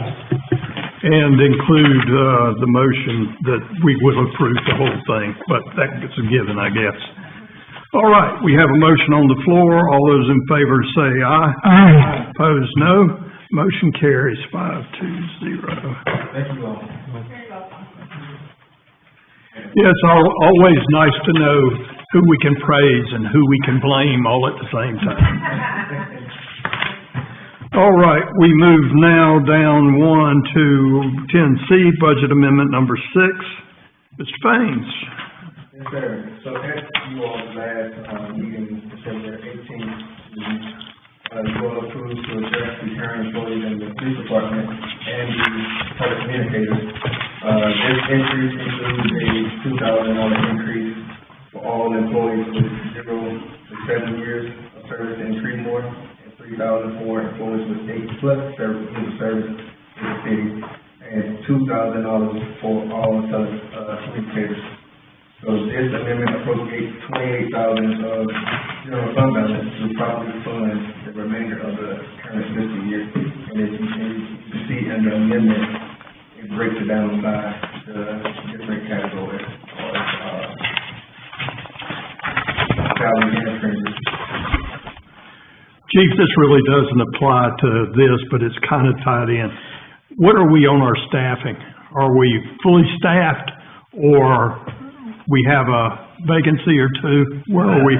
And include, the motion that we will approve the whole thing, but that's a given, I guess. All right, we have a motion on the floor. All those in favor say aye. Aye. Opposed, no. Motion carries 5-0. Thank you all. Yeah, it's always nice to know who we can praise and who we can blame all at the same time. All right, we move now down one to 10C, budget amendment number 6. Mr. Faines. Yes, sir. So at you all's last, meeting, December 18th, you all approved to address the current employees in the police department and the telecommunicators. This increase includes a $2,000 increase for all employees with 0 to 7 years of service in CREEDMOOR, and $3,000 for employees with 8+ years of service in the city, and $2,000 for all telecommunicators. So this amendment appropriates $28,000 of general fund balance to properly fund the remainder of the current fiscal year. And as you can see in the amendment, it breaks it down by the different categories or salary and fringes. Chief, this really doesn't apply to this, but it's kind of tied in. What are we on our staffing? Are we fully staffed, or we have a vacancy or two? Where are we?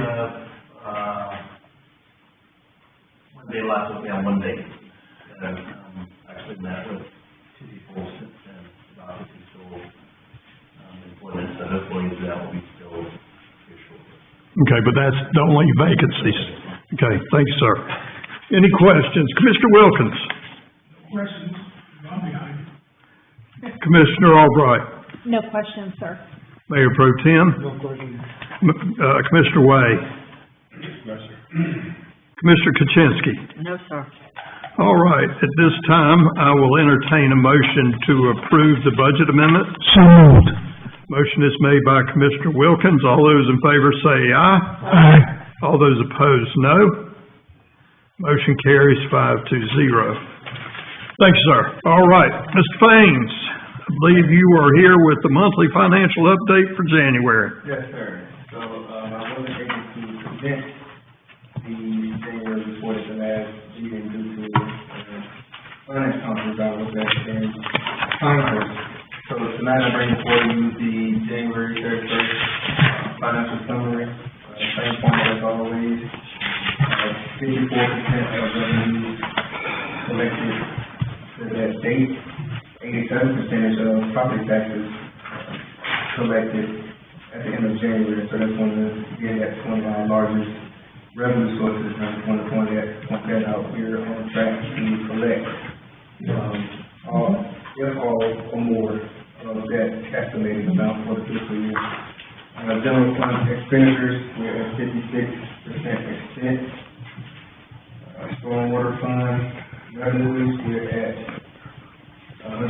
One day last week, we had one vacancy. Actually met with 2 people since then about potential employment, so hopefully that will be still here shortly. Okay, but that's the only vacancies. Okay, thanks, sir. Any questions? Commissioner Wilkins? Questions? I'm behind. Commissioner Albright? No questions, sir. Mayor Pro Tem? No question. Commissioner Way? No, sir. Commissioner Kuczynski? No, sir. All right, at this time, I will entertain a motion to approve the budget amendment. So moved. Motion is made by Commissioner Wilkins. All those in favor say aye. Aye. All those opposed, no. Motion carries 5-0. Thanks, sir. All right, Mr. Faines, I believe you are here with the monthly financial update for January. Yes, sir. So, I wasn't able to present the January report at the last meeting due to finance conference I was at in Congress. So tonight I bring before you the January 31st financial summary. Same point as always. 54% of revenues collected to that date. 87% of property taxes collected at the end of January. So that's one of the largest revenue sources. I just want to point that out. We're on track to collect all or more of that estimated amount for the fiscal year. General fund expenditures, we're at 56% extent. Stormwater fund revenues, we're at 104%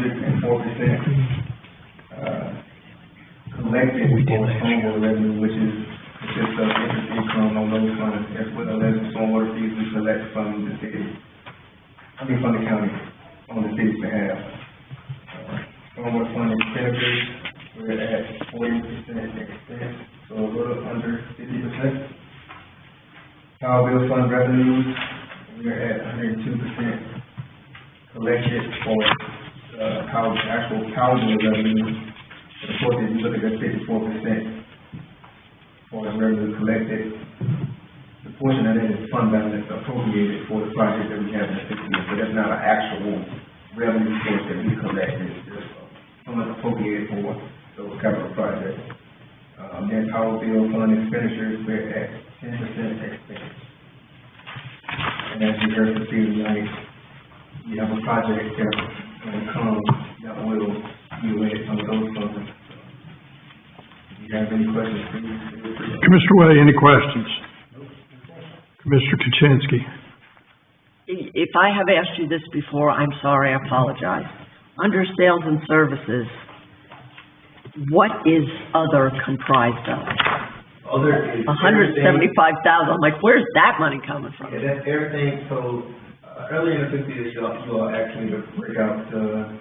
collected for stormwater revenue, which consists of interest income on those funds, as well as the stormwater fees we collect from the city, from the county, on the city's behalf. Stormwater fund expenditures, we're at 40% extent, so a little under 50%. Power bill fund revenues, we're at 102% collected for actual power bill revenues. Of course, if you look at that 54% for the revenue collected, the portion of that is fund balance appropriated for the project that we have in the fiscal year. So that's not an actual revenue source that we collected. It's just someone appropriated for those capital projects. Then power bill fund expenditures, we're at 10% expense. And as you heard from Steve tonight, we have a project that will come that will utilize some of those funds. If you have any questions, please feel free. Commissioner Way, any questions? Commissioner Kuczynski? If I have asked you this before, I'm sorry, I apologize. under sales and services, what is other comprised of? Other is $175,000, I'm like, where's that money coming from? Yeah, that's everything, so, earlier in the fiscal year, you all asked me to break out the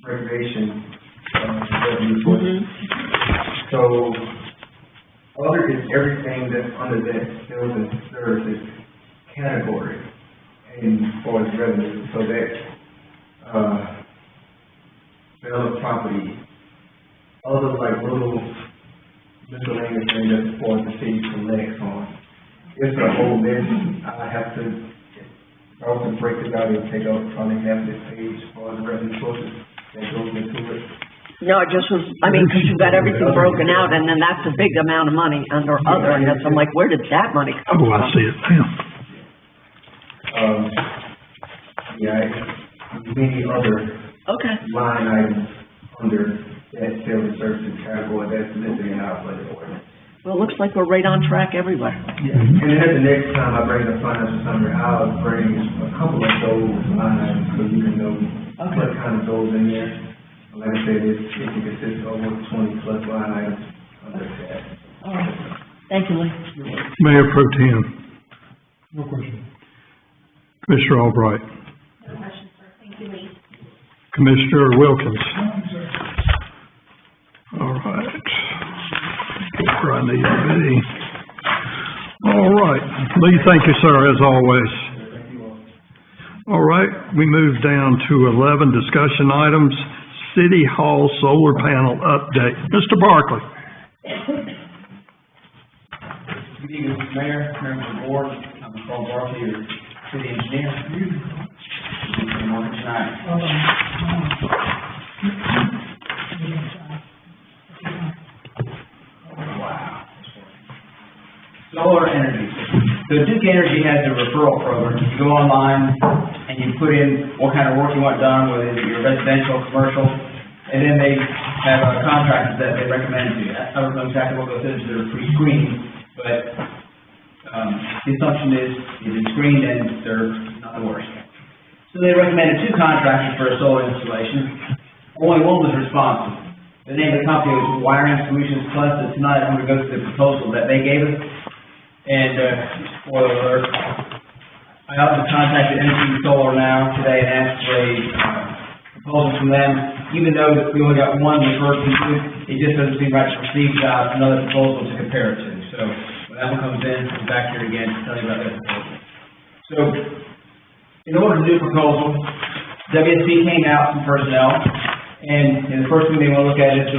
recreation, revenue for it. So, other is everything that's under that sales and services category, and for its revenue, so that, sale of property, other like little miscellaneous things that's for the city collects on. It's a whole list. I have to also break it out and take out probably half this page for the revenue sources that goes into it. No, it just was, I mean, because you've got everything broken out, and then that's a big amount of money under other, and that's, I'm like, where did that money come from? Oh, I see it, yeah. Many other okay line items under that sales and services category that's listed in our budget ordinance. Well, it looks like we're right on track everywhere. Yeah, and then at the next time I bring the financial summary, I'll bring a couple of those line items so you can know what kind of goes in there. Like I said, it consists of over 20 plus line items under that. All right. Thank you, Lee. Mayor Pro Tem. No question. Commissioner Albright. No question, sir. Thank you, Lee. Commissioner Wilkins. All right. Get where I need to be. All right. Lee, thank you, sir, as always. All right, we move down to 11 discussion items. City Hall solar panel update. Mr. Barkley. Good evening, Mr. Mayor, members of the board. I'm Carl Barkley, your city engineer. I'm working tonight. Wow. Solar energy. So Duke Energy has a referral program. You go online and you put in what kind of work you want done, whether it's your residential, commercial, and then they have contractors that they recommend to you. I don't know exactly what goes into their pre-screening, but the assumption is if it's screened and they're not the worst. So they recommended 2 contractors for a solar installation. Only one was responsive. The name of the company was Wiring Solutions Plus, and tonight I'm going to go through the proposal that they gave us. And, spoiler alert, I also contacted Energy Solar now today and asked for a proposal from them. Even though we only got one referred to, it just doesn't seem right to receive another proposal to compare it to. So when that one comes in, I'm back here again to tell you about that proposal. So, in order to do a proposal, WSC came out from personnel, and the first thing they want to look at is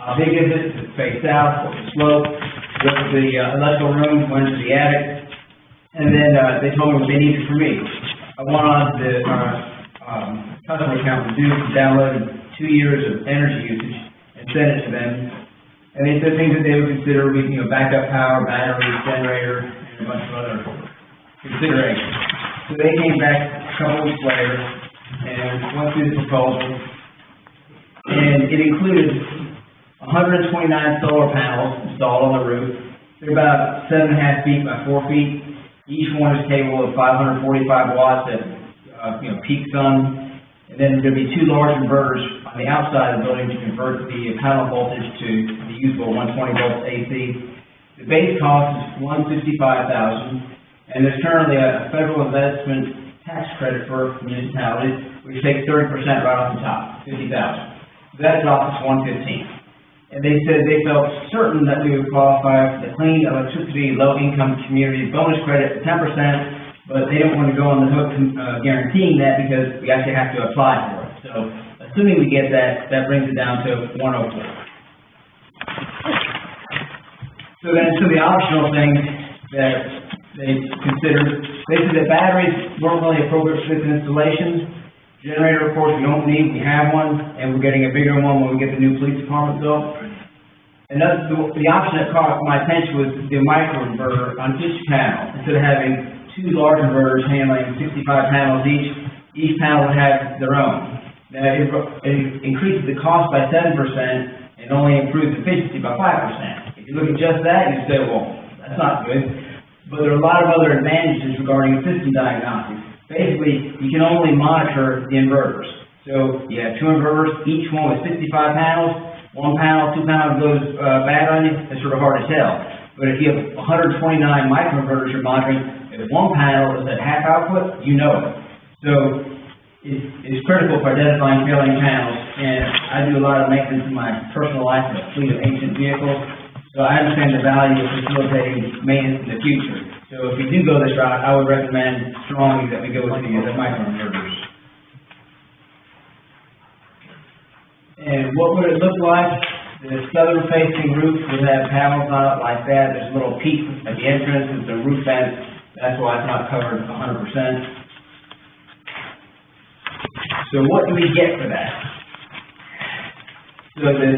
how big is it, does it face south, what's the slope, what's the electrical room, when's the attic, and then they told me what they needed from me. I went on the customer account with Duke, downloaded 2 years of energy usage, and sent it to them. And they said things that they would consider, backup power, batteries, generator, and a bunch of other considerations. So they came back a couple weeks later and went through the proposal, and it included 129 solar panels installed on the roof. They're about 7.5 feet by 4 feet. Each one is capable of 545 watts at peak sun. And then there'll be 2 large inverters on the outside of the building to convert the panel voltage to the usable 120 volts AC. The base cost is $165,000, and there's currently a federal investment tax credit for municipalities, which takes 30% right off the top, $50,000. That drops to $115,000. And they said they felt certain that we would qualify for the Clean Electricity Low-Income Community Bonus Credit at 10%, but they don't want to go on the hook guaranteeing that because we actually have to apply for it. So, assuming we get that, that brings it down to $104,000. So then some of the optional things that they considered, they said that batteries weren't really appropriate for this installation. Generator, of course, we don't need, we have one, and we're getting a bigger one when we get the new police department built. And the option that caught my attention was the microinverter on each panel. Instead of having 2 large inverters handling 65 panels each panel would have their own. Now, it increases the cost by 7% and only improves efficiency by 5%. If you look at just that, you say, well, that's not good. But there are a lot of other advantages regarding system diagnostics. Basically, you can only monitor the inverters. So you have two inverters, each one with 65 panels, one panel, two panels goes, bad on you, it's sort of hard to tell. But if you have 129 microinverters you're monitoring, if one panel is at half output, you know it. So it's critical for identifying failing panels, and I do a lot of maintenance in my personal life in a fleet of ancient vehicles, so I understand the value of facilitating maintenance in the future. So if you do go this route, I would recommend strongly that we go with the microinverters. And what would it look like? The southern facing roof would have panels on it like that. There's a little peak at the entrance, it's a roof vent. That's why it's not covered 100%. So what do we get for that? So the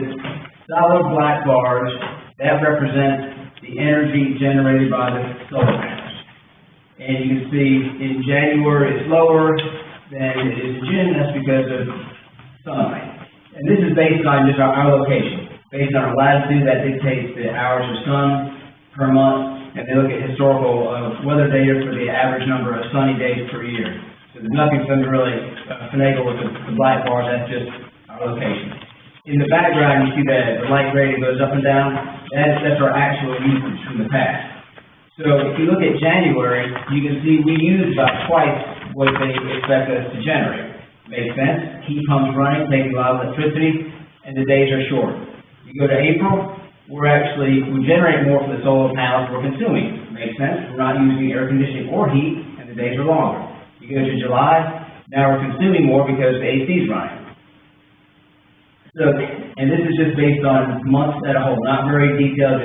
solid black bars, that represents the energy generated by the solar panels. And you can see in January it's lower than it is in June. That's because of sunlight. And this is based on just our location. Based on our latitude, that dictates the hours of sun per month, and they look at historical weather data for the average number of sunny days per year. So there's nothing for them to really finagle with the black bars, that's just our location. In the background, you see the light gray that goes up and down. That's our actual usage from the past. So if you look at January, you can see we use about twice what they expect us to generate. Makes sense. Heat pumps running, taking a lot of electricity, and the days are short. You go to April, we generate more from the solar panels we're consuming. Makes sense. We're not using air conditioning or heat, and the days are longer. You go to July, now we're consuming more because the AC is running. So, and this is just based on months at a whole, not very detailed,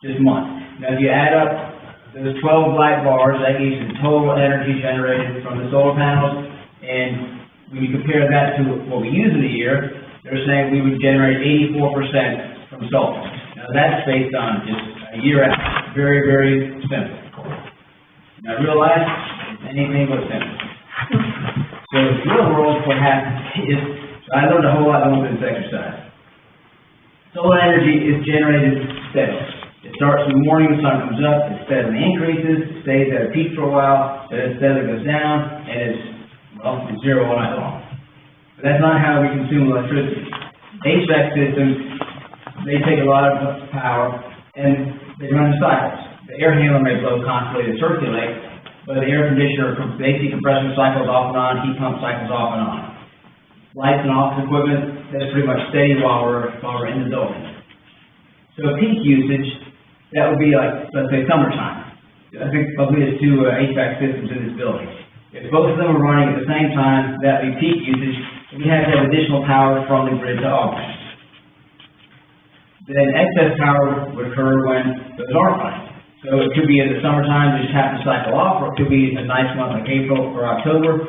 just months. Now, if you add up those 12 black bars, that gives you the total energy generated from the solar panels, and when you compare that to what we use in a year, they're saying we would generate 84% from solar. Now that's based on just a year out. Very, very simple. Now real life is anything but simple. So in the real world, what happens is, I learned a whole lot more than this exercise. Solar energy is generated steadily. It starts in the morning, the sun comes up, it steadily increases, stays at a peak for a while, then it steadily goes down, and it's zero all night long. But that's not how we consume electricity. HVAC systems, they take a lot of power, and they run in cycles. The air handler may blow constantly to circulate, but the air conditioner, the AC compressor cycles off and on, heat pump cycles off and on. Lights and office equipment, that's pretty much steady while we're in the building. So peak usage, that would be like, let's say, summertime. I think probably there's two HVAC systems in this building. If both of them are running at the same time, that would be peak usage. We have to have additional power from the grid to augment. Then excess power would occur when those aren't running. So it could be in the summertime, they just happen to cycle off, or it could be a nice month like April or October.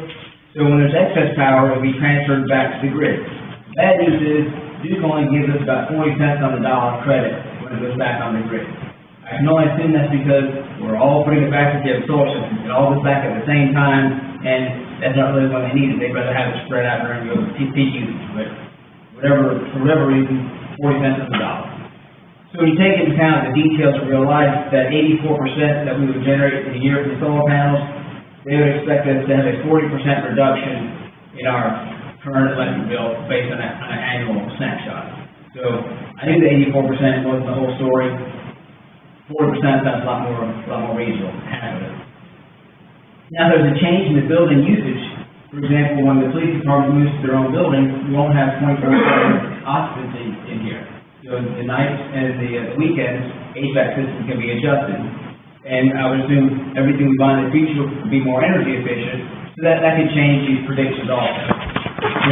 So when there's excess power, it will be transferred back to the grid. Bad news is, Duke only gives us about 40 cents on the dollar credit when it goes back on the grid. I can only assume that's because we're all putting it back to the solar system. It all goes back at the same time, and that's not really what they need. They'd rather have it spread out during the peak usage. But for whatever reason, 40 cents on the dollar. So when you take into account the details of real life, that 84% that we would generate in a year from the solar panels, they would expect us to have a 40% reduction in our current electric bill based on an annual snapshot. So I think the 84% wasn't the whole story. 40% sounds a lot more reasonable, half of it. Now there's a change in the building usage. For example, when the police department moves to their own building, we won't have 24/7 occupancy in here. So the nights and the weekends, HVAC system can be adjusted. And I would assume everything we buy in the future will be more energy efficient, so that could change these predictions also.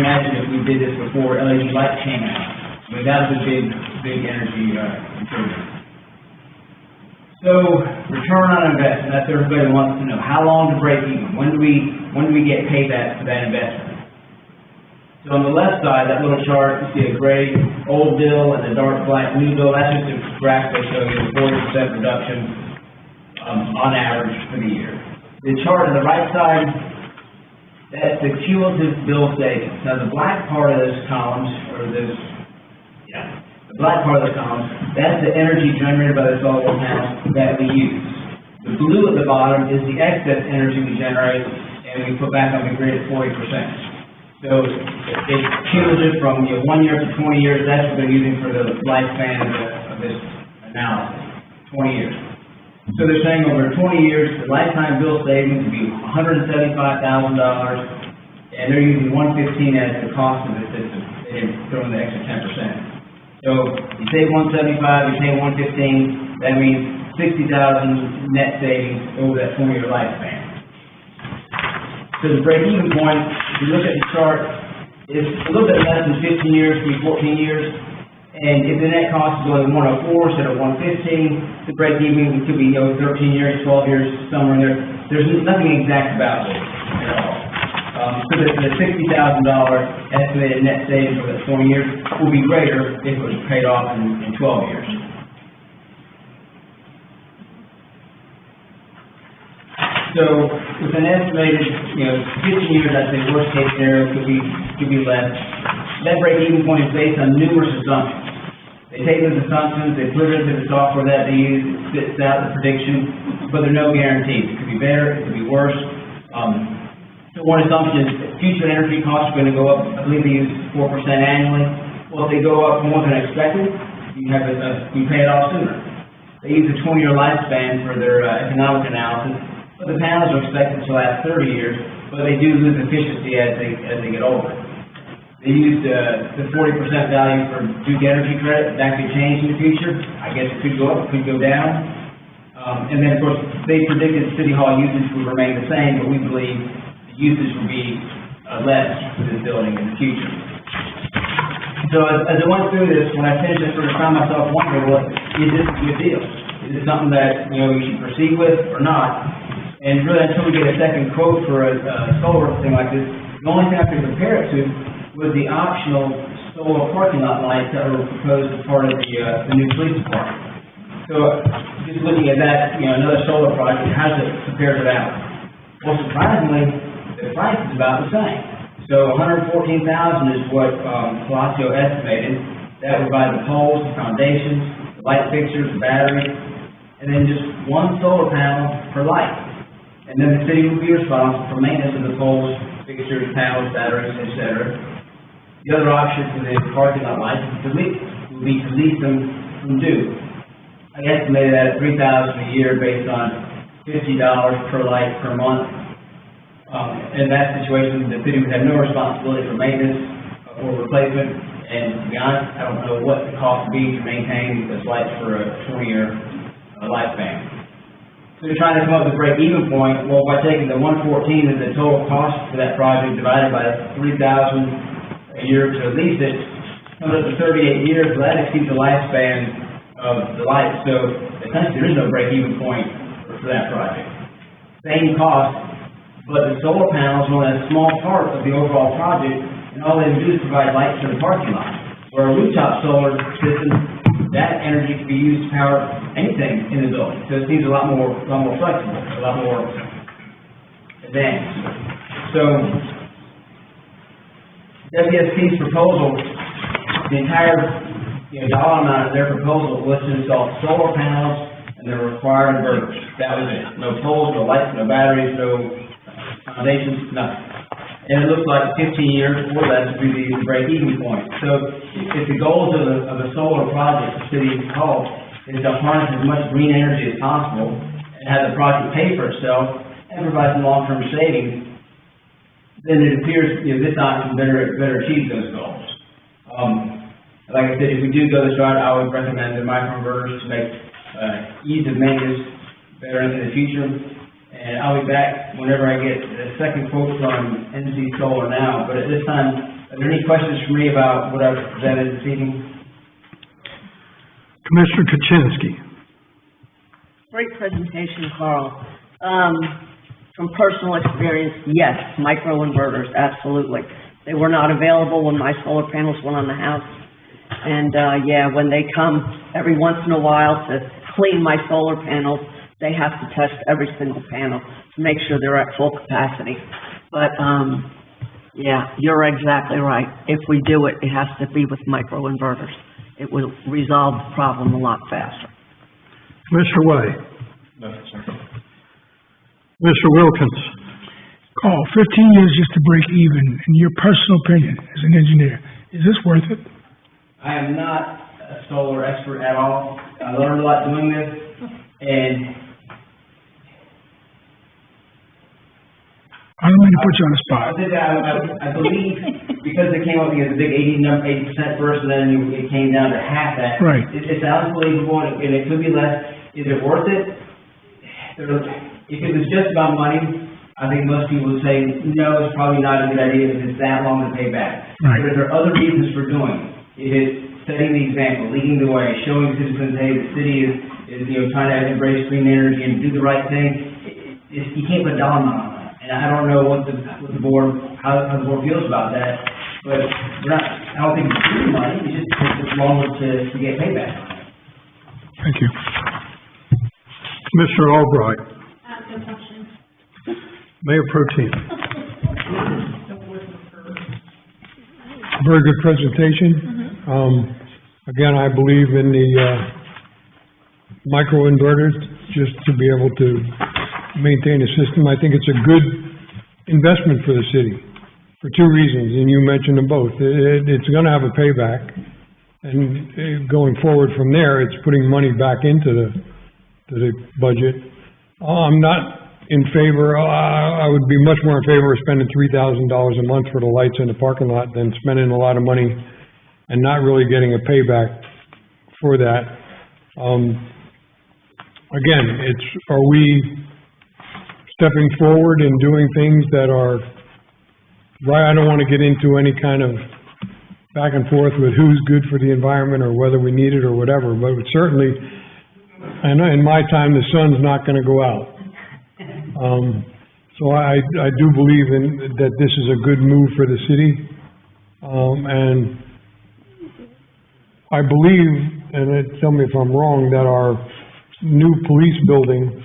Imagine if we did this before LED lights came out. I mean, that was a big energy improvement. So, return on investment, that's what everybody wants to know. How long to break even? When do we get payback for that investment? So on the left side, that little chart, you see a gray old bill and a dark black new bill. That's just a graph they show you a 40% reduction on average for the year. The chart on the right side, that's the cumulative bill savings. Now the black part of those columns, the black part of the columns, that's the energy generated by the solar panels that we use. The blue at the bottom is the excess energy we generate and we put back on the grid at 40%. So it changes from, 1 year to 20 years, that's what they're using for the lifespan of this analysis, 20 years. So they're saying over 20 years, the lifetime bill savings would be $175,000, and they're using 115 as the cost of the system. They didn't throw in the extra 10%. So you save 175, you pay 115, that means 60,000 net savings over that 20-year lifespan. So the break-even point, if you look at the chart, is a little bit less than 15 years, maybe 14 years. And if the net cost is only 104 instead of 115, the break-even could be, 13 years, 12 years, somewhere in there. There's nothing exact about this at all. So the $60,000 estimated net savings over that 20 years will be greater if it was paid off in 12 years. So with an estimated, 15 years, I'd say worst case scenario could be less. That break-even point is based on numerous assumptions. They take those assumptions, they put it into the software that they use, it spits out the prediction, but there are no guarantees. It could be better, it could be worse. So one assumption is that future energy costs are going to go up. I believe they use 4% annually. Well, if they go up more than expected, you pay it off sooner. They use a 20-year lifespan for their economic analysis, but the panels are expected to last 30 years, but they do lose efficiency as they get older. They used the 40% value for Duke Energy credit. That could change in the future. I guess it could go up, it could go down. And then, of course, they predicted City Hall usage would remain the same, but we believe the usage will be less for this building in the future. So as I went through this, when I finished, I sort of found myself wondering, well, is this a good deal? Is it something that, we should proceed with or not? And really, until we get a second quote for a solar thing like this, the only thing I could compare it to was the optional solar parking lot lights that were proposed as part of the new police department. So just looking at that, another solar project, how does it compare to that? Well, surprisingly, the price is about the same. So $114,000 is what Palacio estimated. That would buy the poles, the foundations, the light fixtures, the batteries, and then just one solar panel per light. And then the city would be responsible for maintenance of the poles, fixtures, panels, batteries, etc. The other option for the parking lot lights would be to lease them from Duke. I estimated that at $3,000 a year based on $50 per light per month. In that situation, the city would have no responsibility for maintenance or replacement. And to be honest, I don't know what the cost would be to maintain those lights for a 20-year lifespan. So they're trying to come up with a break-even point. Well, by taking the 114 as the total cost for that project divided by $3,000 a year to lease it, comes up to 38 years. Well, that exceeds the lifespan of the lights. So essentially, there is no break-even point for that project. Same cost, but the solar panels are only a small part of the overall project, and all they do is provide lights for the parking lot. Where a rooftop solar system, that energy can be used to power anything in the building. So it seems a lot more flexible, a lot more advanced. So WSP's proposal, the entire dollar amount of their proposal was to install solar panels and the required inverters. That was it. No poles, no lights, no batteries, no foundations, nothing. And it looks like 15 years or less would be the break-even point. So if the goals of a solar project, the city hall, is to harness as much green energy as possible and have the project pay for itself and provide some long-term savings, then it appears this option better achieve those goals. Like I said, if we do go this route, I would recommend the microinverters to make ease of maintenance better into the future. And I'll be back whenever I get the second quote from NC Solar now. But at this time, are there any questions for me about what I've presented this evening? Commissioner Kuczynski. Great presentation, Carl. From personal experience, yes, microinverters, absolutely. They were not available when my solar panels went on the house. And, when they come every once in a while to clean my solar panels, they have to test every single panel to make sure they're at full capacity. But, you're exactly right. If we do it, it has to be with microinverters. It will resolve the problem a lot faster. Commissioner Way. No, sir. Mr. Wilkins. Carl, 15 years just to break even, in your personal opinion, as an engineer, is this worth it? I am not a solar expert at all. I learned a lot doing this, and I don't mean to put you on the spot. I believe, because they came up with a big 80% first, and then it came down to half that. Right. It sounds believable, and it could be less. Is it worth it? If it was just about money, I think most people would say, no, it's probably not a good idea if it's that long to pay back. Right. But if there are other reasons for doing it, it is setting the example, leading the way, showing citizens, hey, the city is trying to embrace green energy and do the right thing. You can't put a dollar amount on that. And I don't know what the board, how the board feels about that, but I don't think it's free money, it just takes us longer to get payback on it. Thank you. Commissioner Albright, No question. Mayor Pro Tem. Very good presentation. Again, I believe in the, microinverters, just to be able to maintain a system. I think it's a good investment for the city, for two reasons, and you mentioned them both. It's gonna have a payback, and going forward from there, it's putting money back into the budget. I'm not in favor, I would be much more in favor of spending $3,000 a month for the lights in the parking lot than spending a lot of money and not really getting a payback for that. Again, are we stepping forward and doing things that are, right? I don't want to get into any kind of back and forth with who's good for the environment or whether we need it or whatever, but certainly, I know in my time, the sun's not going to go out. So I do believe that this is a good move for the city. And I believe, and tell me if I'm wrong, that our new police building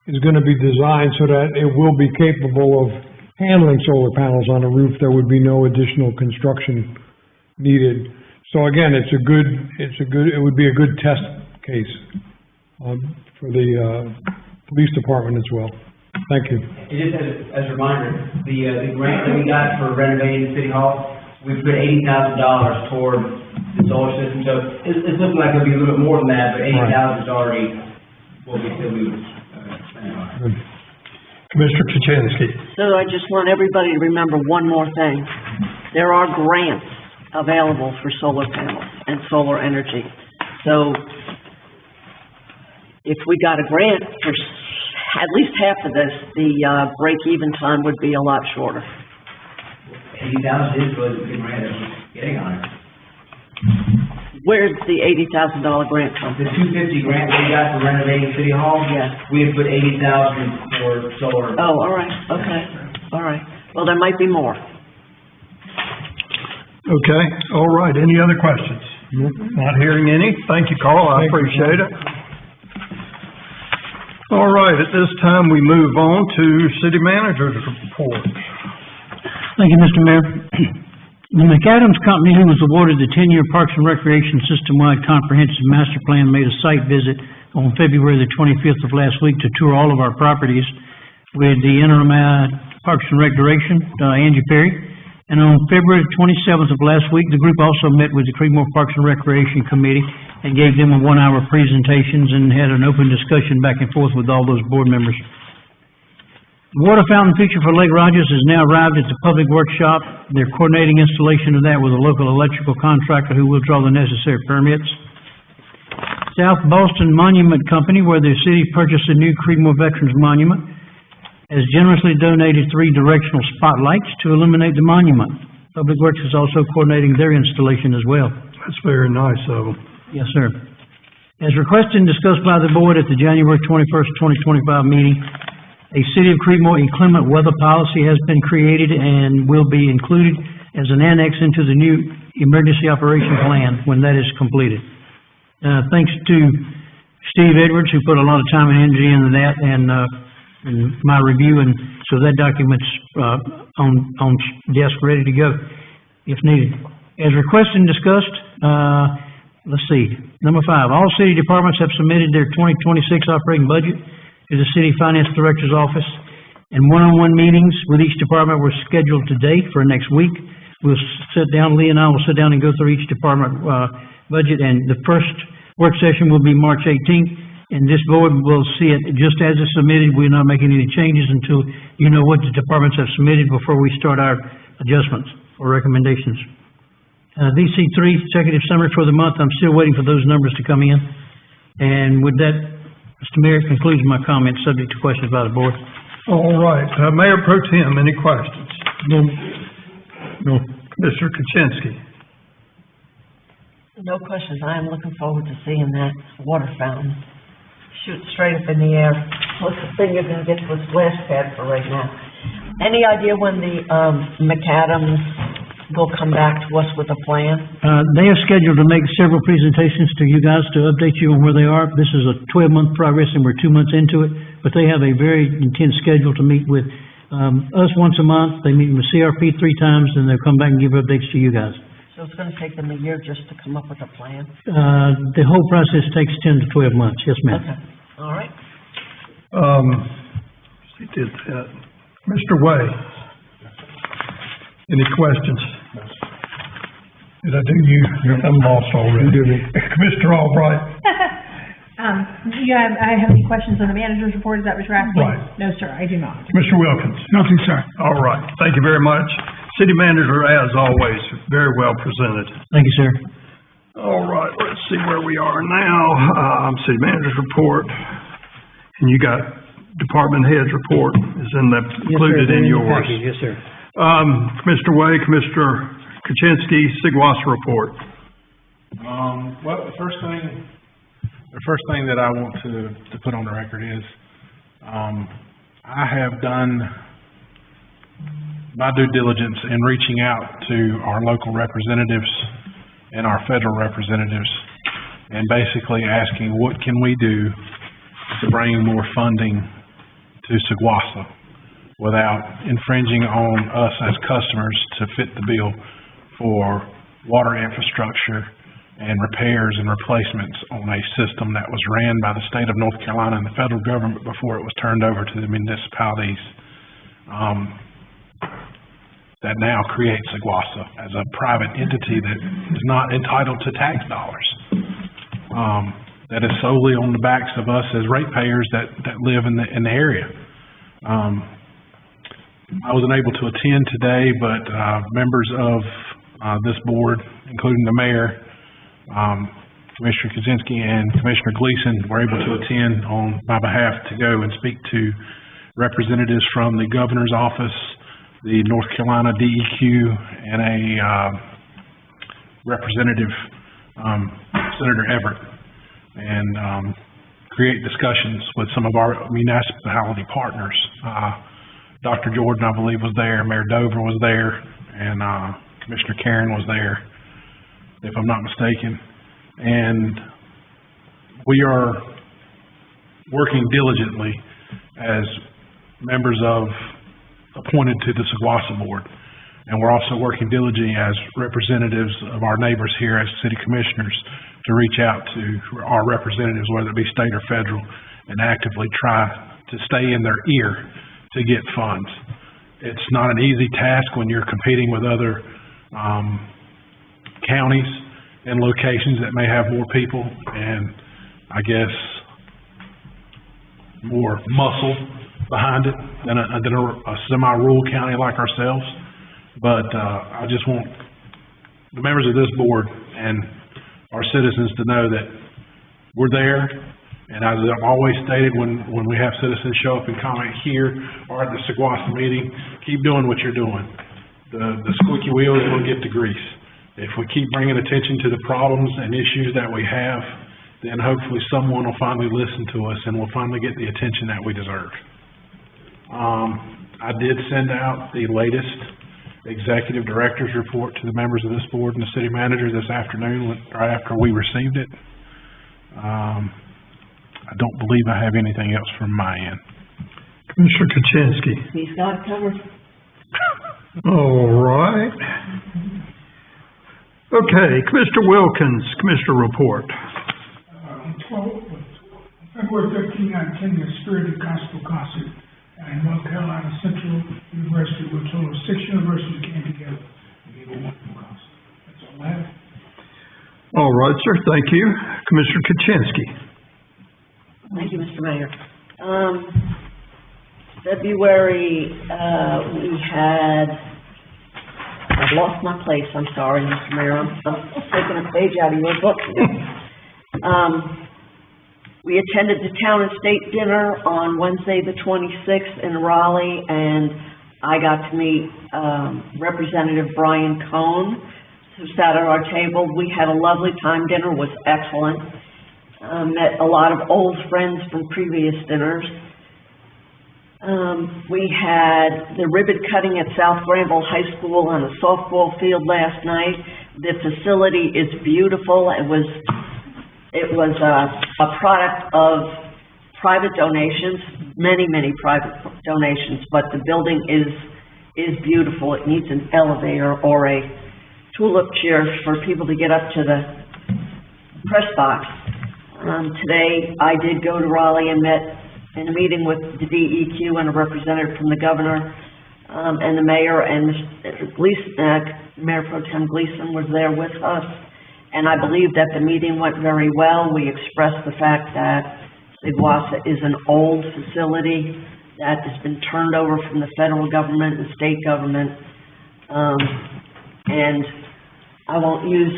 is gonna be designed so that it will be capable of handling solar panels on a roof. There would be no additional construction needed. So again, it would be a good test case, for the, police department as well. Thank you. And just as a reminder, the grant that we got for renovating City Hall, we put $80,000 toward the solar system, so it's looking like it'll be a little bit more than that, but 80,000 is already what we said we would spend on. Commissioner Tuchinski. So I just want everybody to remember one more thing. There are grants available for solar panels and solar energy. So if we got a grant for at least half of this, the break-even time would be a lot shorter. 80,000 is what the grant that we're getting on it. Where'd the $80,000 grant come The from? $250 grant we got for renovating City Hall, Yes. we had put 80,000 for solar. Oh, all right, okay, all right. Well, there might be more. Okay, all right, any other questions? Not hearing any. Thank you, Carl, I appreciate it. All right, at this time, we move on to city manager's report. Thank you, Mr. Mayor. The McAdams Company, who was awarded the 10-year Parks and Recreation System-wide Comprehensive Master Plan, made a site visit on February the 25th of last week to tour all of our properties with the interim Parks and Rec Direction, Angie Perry. And on February 27th of last week, the group also met with the CREEDMOOR Parks and Recreation Committee and gave them a 1-hour presentations and had an open discussion back and forth with all those board members. The water fountain feature for Lake Rogers has now arrived at the public workshop. They're coordinating installation of that with a local electrical contractor who will draw the necessary permits. South Boston Monument Company, where the city purchased a new CREEDMOOR Veterans Monument, has generously donated 3 directional spotlights to illuminate the monument. Public Works is also coordinating their installation as well. That's very nice of them. Yes, sir. As requested and discussed by the board at the January 21st, 2025 meeting, a City of CREEDMOOR inclement weather policy has been created and will be included as an annex into the new emergency operation plan when that is completed. Thanks to Steve Edwards, who put a lot of time and energy into that, and my review, and so that document's on desk, ready to go if needed. As requested and discussed, let's see, number 5, all city departments have submitted their 2026 operating budget to the City Finance Director's Office. And one-on-one meetings with each department were scheduled today for next week. We'll sit down, Lee and I will sit down and go through each department, budget, and the first work session will be March 18th, and this board will see it just as it's submitted. We're not making any changes until you know what the departments have submitted before we start our adjustments or recommendations. DC3 executive summary for the month, I'm still waiting for those numbers to come in. And with that, Mr. Mayor, concludes my comments, subject to questions by the board. All right, Mayor Pro Tem, any questions? No. Commissioner Kuczynski? No questions. I am looking forward to seeing that water fountain shoot straight up in the air. What's the thing you're gonna get to a splash pad for right now? Any idea when the, McAdams will come back to us with a plan? They are scheduled to make several presentations to you guys to update you on where they are. This is a 12-month progress and we're 2 months into it, but they have a very intense schedule to meet with us once a month. They meet with CRP 3 times and they'll come back and give updates to you guys. So it's gonna take them a year just to come up with a plan? The whole process takes 10 to 12 months, yes, ma'am. Okay, all right. He did that. Mr. Way? Any questions? Did I do you? I'm lost already. Commissioner Albright? I have any questions on the manager's report, is that what you're asking? Right. No, sir, I do not. Commissioner Wilkins? Nothing, sir. All right, thank you very much. City Manager, as always, very well presented. Thank you, sir. All right, let's see where we are now. City Manager's report, and you got Department Head's report is included in yours. Yes, sir. Commissioner Way, Commissioner Kuczynski, Sigwasa report. Well, the first thing that I want to put on the record is, I have done my due diligence in reaching out to our local representatives and our federal representatives and basically asking what can we do to bring more funding to Sigwasa without infringing on us as customers to fit the bill for water infrastructure and repairs and replacements on a system that was ran by the state of North Carolina and the federal government before it was turned over to the municipalities, that now creates Sigwasa as a private entity that is not entitled to tax dollars. That is solely on the backs of us as ratepayers that live in the area. I wasn't able to attend today, but members of this board, including the mayor, Commissioner Kuczynski and Commissioner Gleason, were able to attend on my behalf to go and speak to representatives from the governor's office, the North Carolina DEQ, and a representative, Senator Everett, and create discussions with some of our municipality partners. Dr. Jordan, I believe, was there, Mayor Dover was there, and Commissioner Karen was there, if I'm not mistaken. And we are working diligently as members appointed to the Sigwasa board. And we're also working diligently as representatives of our neighbors here as city commissioners to reach out to our representatives, whether it be state or federal, and actively try to stay in their ear to get funds. It's not an easy task when you're competing with other counties and locations that may have more people and, I guess, more muscle behind it than a semi-rural county like ourselves. But I just want the members of this board and our citizens to know that we're there. And as I've always stated, when we have citizens show up and comment here or at the Sigwasa meeting, keep doing what you're doing. The squeaky wheel is going to get the grease. If we keep bringing attention to the problems and issues that we have, then hopefully someone will finally listen to us and we'll finally get the attention that we deserve. I did send out the latest executive director's report to the members of this board and the city manager this afternoon, right after we received it. I don't believe I have anything else from my end. Commissioner Kuczynski. He's got it covered. All right. Okay, Commissioner Wilkins, Commissioner report. February 15th, I attended the Spirit of Gospel concert at and North Carolina Central University, with a total of 6 universities came together and gave a wonderful concert. That's all I have. All right, sir, thank you. Commissioner Kuczynski. Thank you, Mr. Mayor. February, we had, I've lost my place, I'm sorry, Mr. Mayor, I'm taking a page out of your book here. We attended the Town and State Dinner on Wednesday, the 26th in Raleigh, and I got to meet, Representative Brian Cohn, who sat at our table. We had a lovely time. Dinner was excellent. Met a lot of old friends from previous dinners. We had the ribbon cutting at South Granville High School on the softball field last night. The facility is beautiful. It was a product of private donations, many private donations, but the building is beautiful. It needs an elevator or a tulip chair for people to get up to the press box. Today, I did go to Raleigh and met in a meeting with the DEQ and a representative from the governor, and the mayor, and Mr. Gleason, Mayor Pro Tem Gleason was there with us. And I believe that the meeting went very well. We expressed the fact that Seguasa is an old facility that has been turned over from the federal government and state government. And I won't use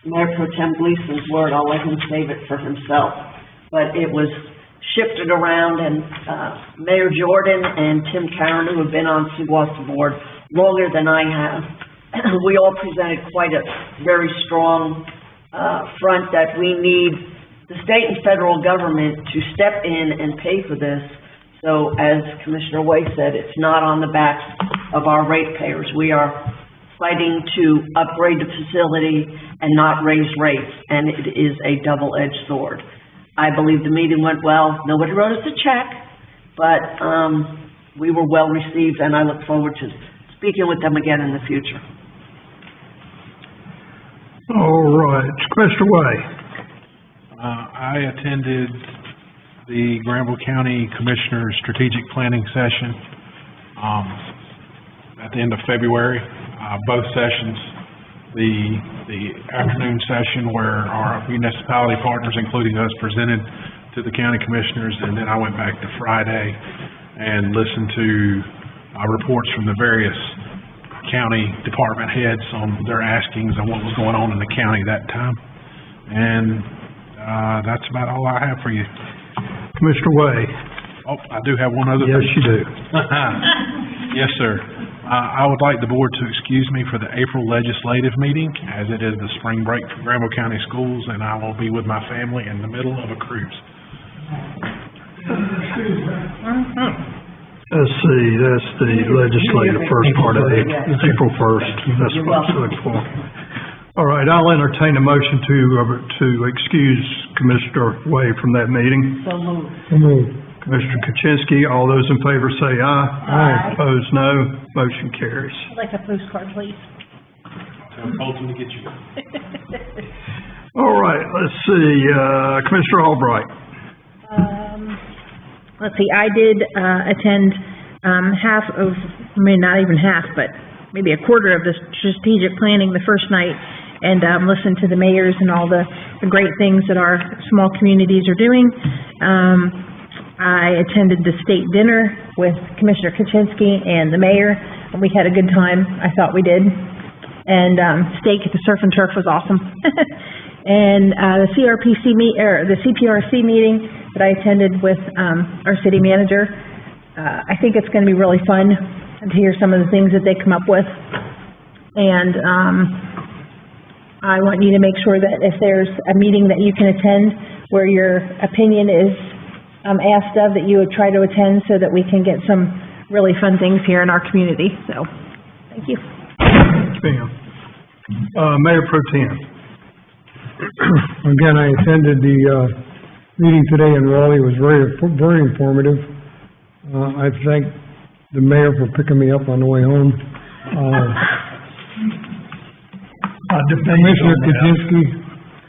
Mayor Pro Tem Gleason's word. I'll let him save it for himself. But it was shifted around, and Mayor Jordan and Tim Karen, who have been on Seguasa board longer than I have, we all presented quite a very strong front that we need the state and federal government to step in and pay for this. So as Commissioner Way said, it's not on the backs of our ratepayers. We are fighting to upgrade the facility and not raise rates, and it is a double-edged sword. I believe the meeting went well. Nobody wrote us a check, but we were well received, and I look forward to speaking with them again in the future. All right, Commissioner Way. I attended the Granville County Commissioner's Strategic Planning Session at the end of February. Both sessions, the afternoon session where our municipality partners, including us, presented to the county commissioners, and then I went back to Friday and listened to reports from the various county department heads on their askings on what was going on in the county that time. And that's about all I have for you. Commissioner Way. Oh, I do have one other Yes, thing. you do. Yes, sir. I would like the board to excuse me for the April legislative meeting, as it is the spring break for Granville County Schools, and I will be with my family in the middle of a cruise. Let's see, that's the legislative first part of April 1st. That's what to look for. All right, I'll entertain a motion to excuse Commissioner Way from that meeting. So moved. So moved. Commissioner Kuczynski, all those in favor say aye. Aye. Opposed, no. Motion carries. I'd like a postcard, please. Tell Colton to get you. All right, let's see, Commissioner Albright. Let's see, I did attend half of, not even half, but maybe a quarter of the strategic planning the first night, and listened to the mayors and all the great things that our small communities are doing. I attended the state dinner with Commissioner Kuczynski and the mayor, and we had a good time. I thought we did. And steak at the Surf and Turf was awesome. And the the CPRC meeting that I attended with our city manager, I think it's going to be really fun to hear some of the things that they come up with. And I want you to make sure that if there's a meeting that you can attend where your opinion is asked of, that you would try to attend so that we can get some really fun things here in our community. So, thank you. Mayor Pro Tem. Again, I attended the meeting today in Raleigh. It was very informative. I thank the mayor for picking me up on the way home. Commissioner Kuczynski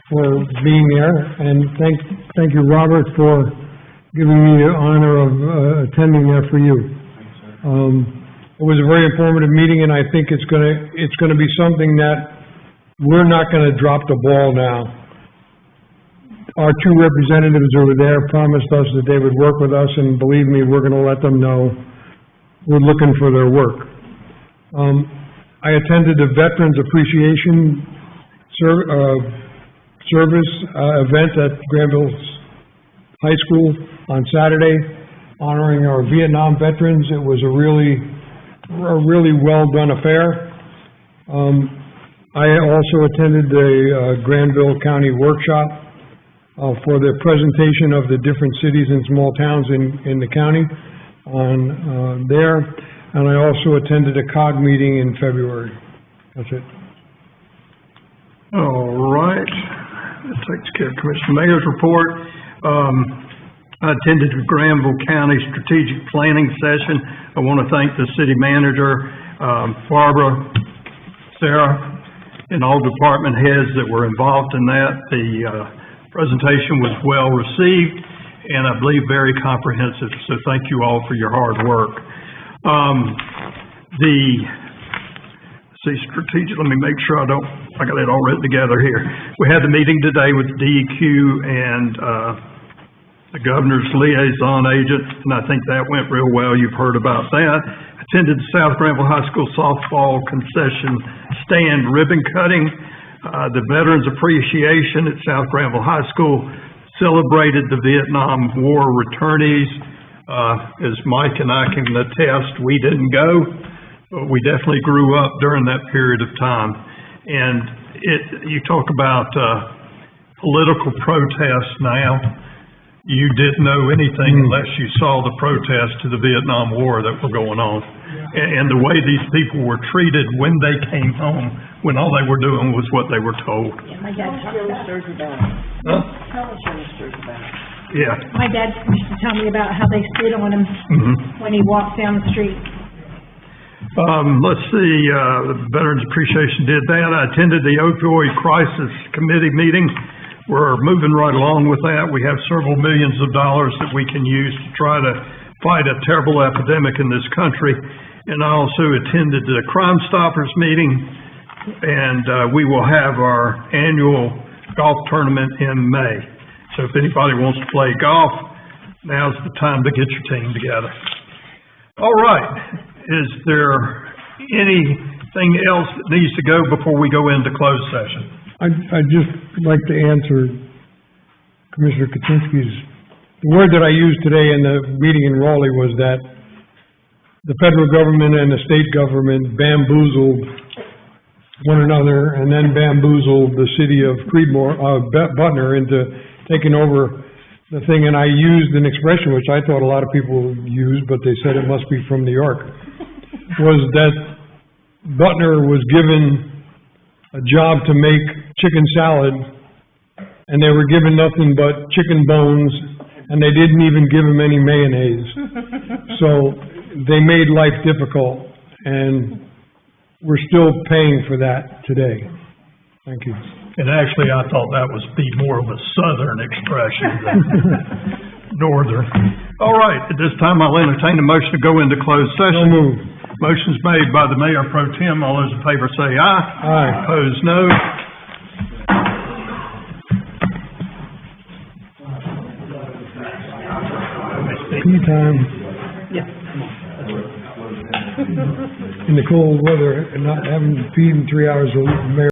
for being there, and thank you, Robert, for giving me the honor of attending that for you. It was a very informative meeting, and I think it's gonna be something that we're not gonna drop the ball now. Our two representatives over there promised us that they would work with us, and believe me, we're gonna let them know we're looking for their work. I attended the Veterans Appreciation Service event at Granville High School on Saturday, honoring our Vietnam veterans. It was a really well-done affair. I also attended the Granville County Workshop for the presentation of the different cities and small towns in the county on there, and I also attended a COG meeting in February. That's it. All right, that takes care of Commissioner Mayor's report. I attended the Granville County Strategic Planning Session. I want to thank the city manager, Barbara, Sarah, and all department heads that were involved in that. The presentation was well received, and I believe very comprehensive, so thank you all for your hard work. Let me make sure I got it all written together here. We had the meeting today with DEQ and the governor's liaison agent, and I think that went real well. You've heard about that. Attended the South Granville High School softball concession stand ribbon cutting. The Veterans Appreciation at South Granville High School celebrated the Vietnam War returnees. As Mike and I can attest, we didn't go, but we definitely grew up during that period of time. And you talk about political protests now. You didn't know anything unless you saw the protests to the Vietnam War that were going on. And the way these people were treated when they came home, when all they were doing was what they were told. Yeah, my dad tells stories about it. Huh? Tells stories about it. Yeah. My dad used to tell me about how they spit on him when he walked down the street. Let's see, the Veterans Appreciation did that. I attended the Opioid Crisis Committee meeting. We're moving right along with that. We have several millions of dollars that we can use to try to fight a terrible epidemic in this country. And I also attended the Crime Stoppers meeting, and we will have our annual golf tournament in May. So if anybody wants to play golf, now's the time to get your team together. All right. Is there anything else that needs to go before we go into closed session? I'd just like to answer Commissioner Kaczynski's, the word that I used today in the meeting in Raleigh was that the federal government and the state government bamboozled one another and then bamboozled the city of CREEDMOOR, Butner into taking over the thing. And I used an expression which I thought a lot of people used, but they said it must be from New York, was that Butner was given a job to make chicken salad, and they were given nothing but chicken bones, and they didn't even give him any mayonnaise. So they made life difficult, and we're still paying for that today. Thank you. And actually, I thought that was be more of a southern expression than northern. All right, at this time, I'll entertain a motion to go into closed session. So moved. Motion's made by the Mayor Pro Tem. All those in favor say aye. Aye. Opposed, no. Tea time. Yeah. In the cold weather and not having to feed in 3 hours, the mayor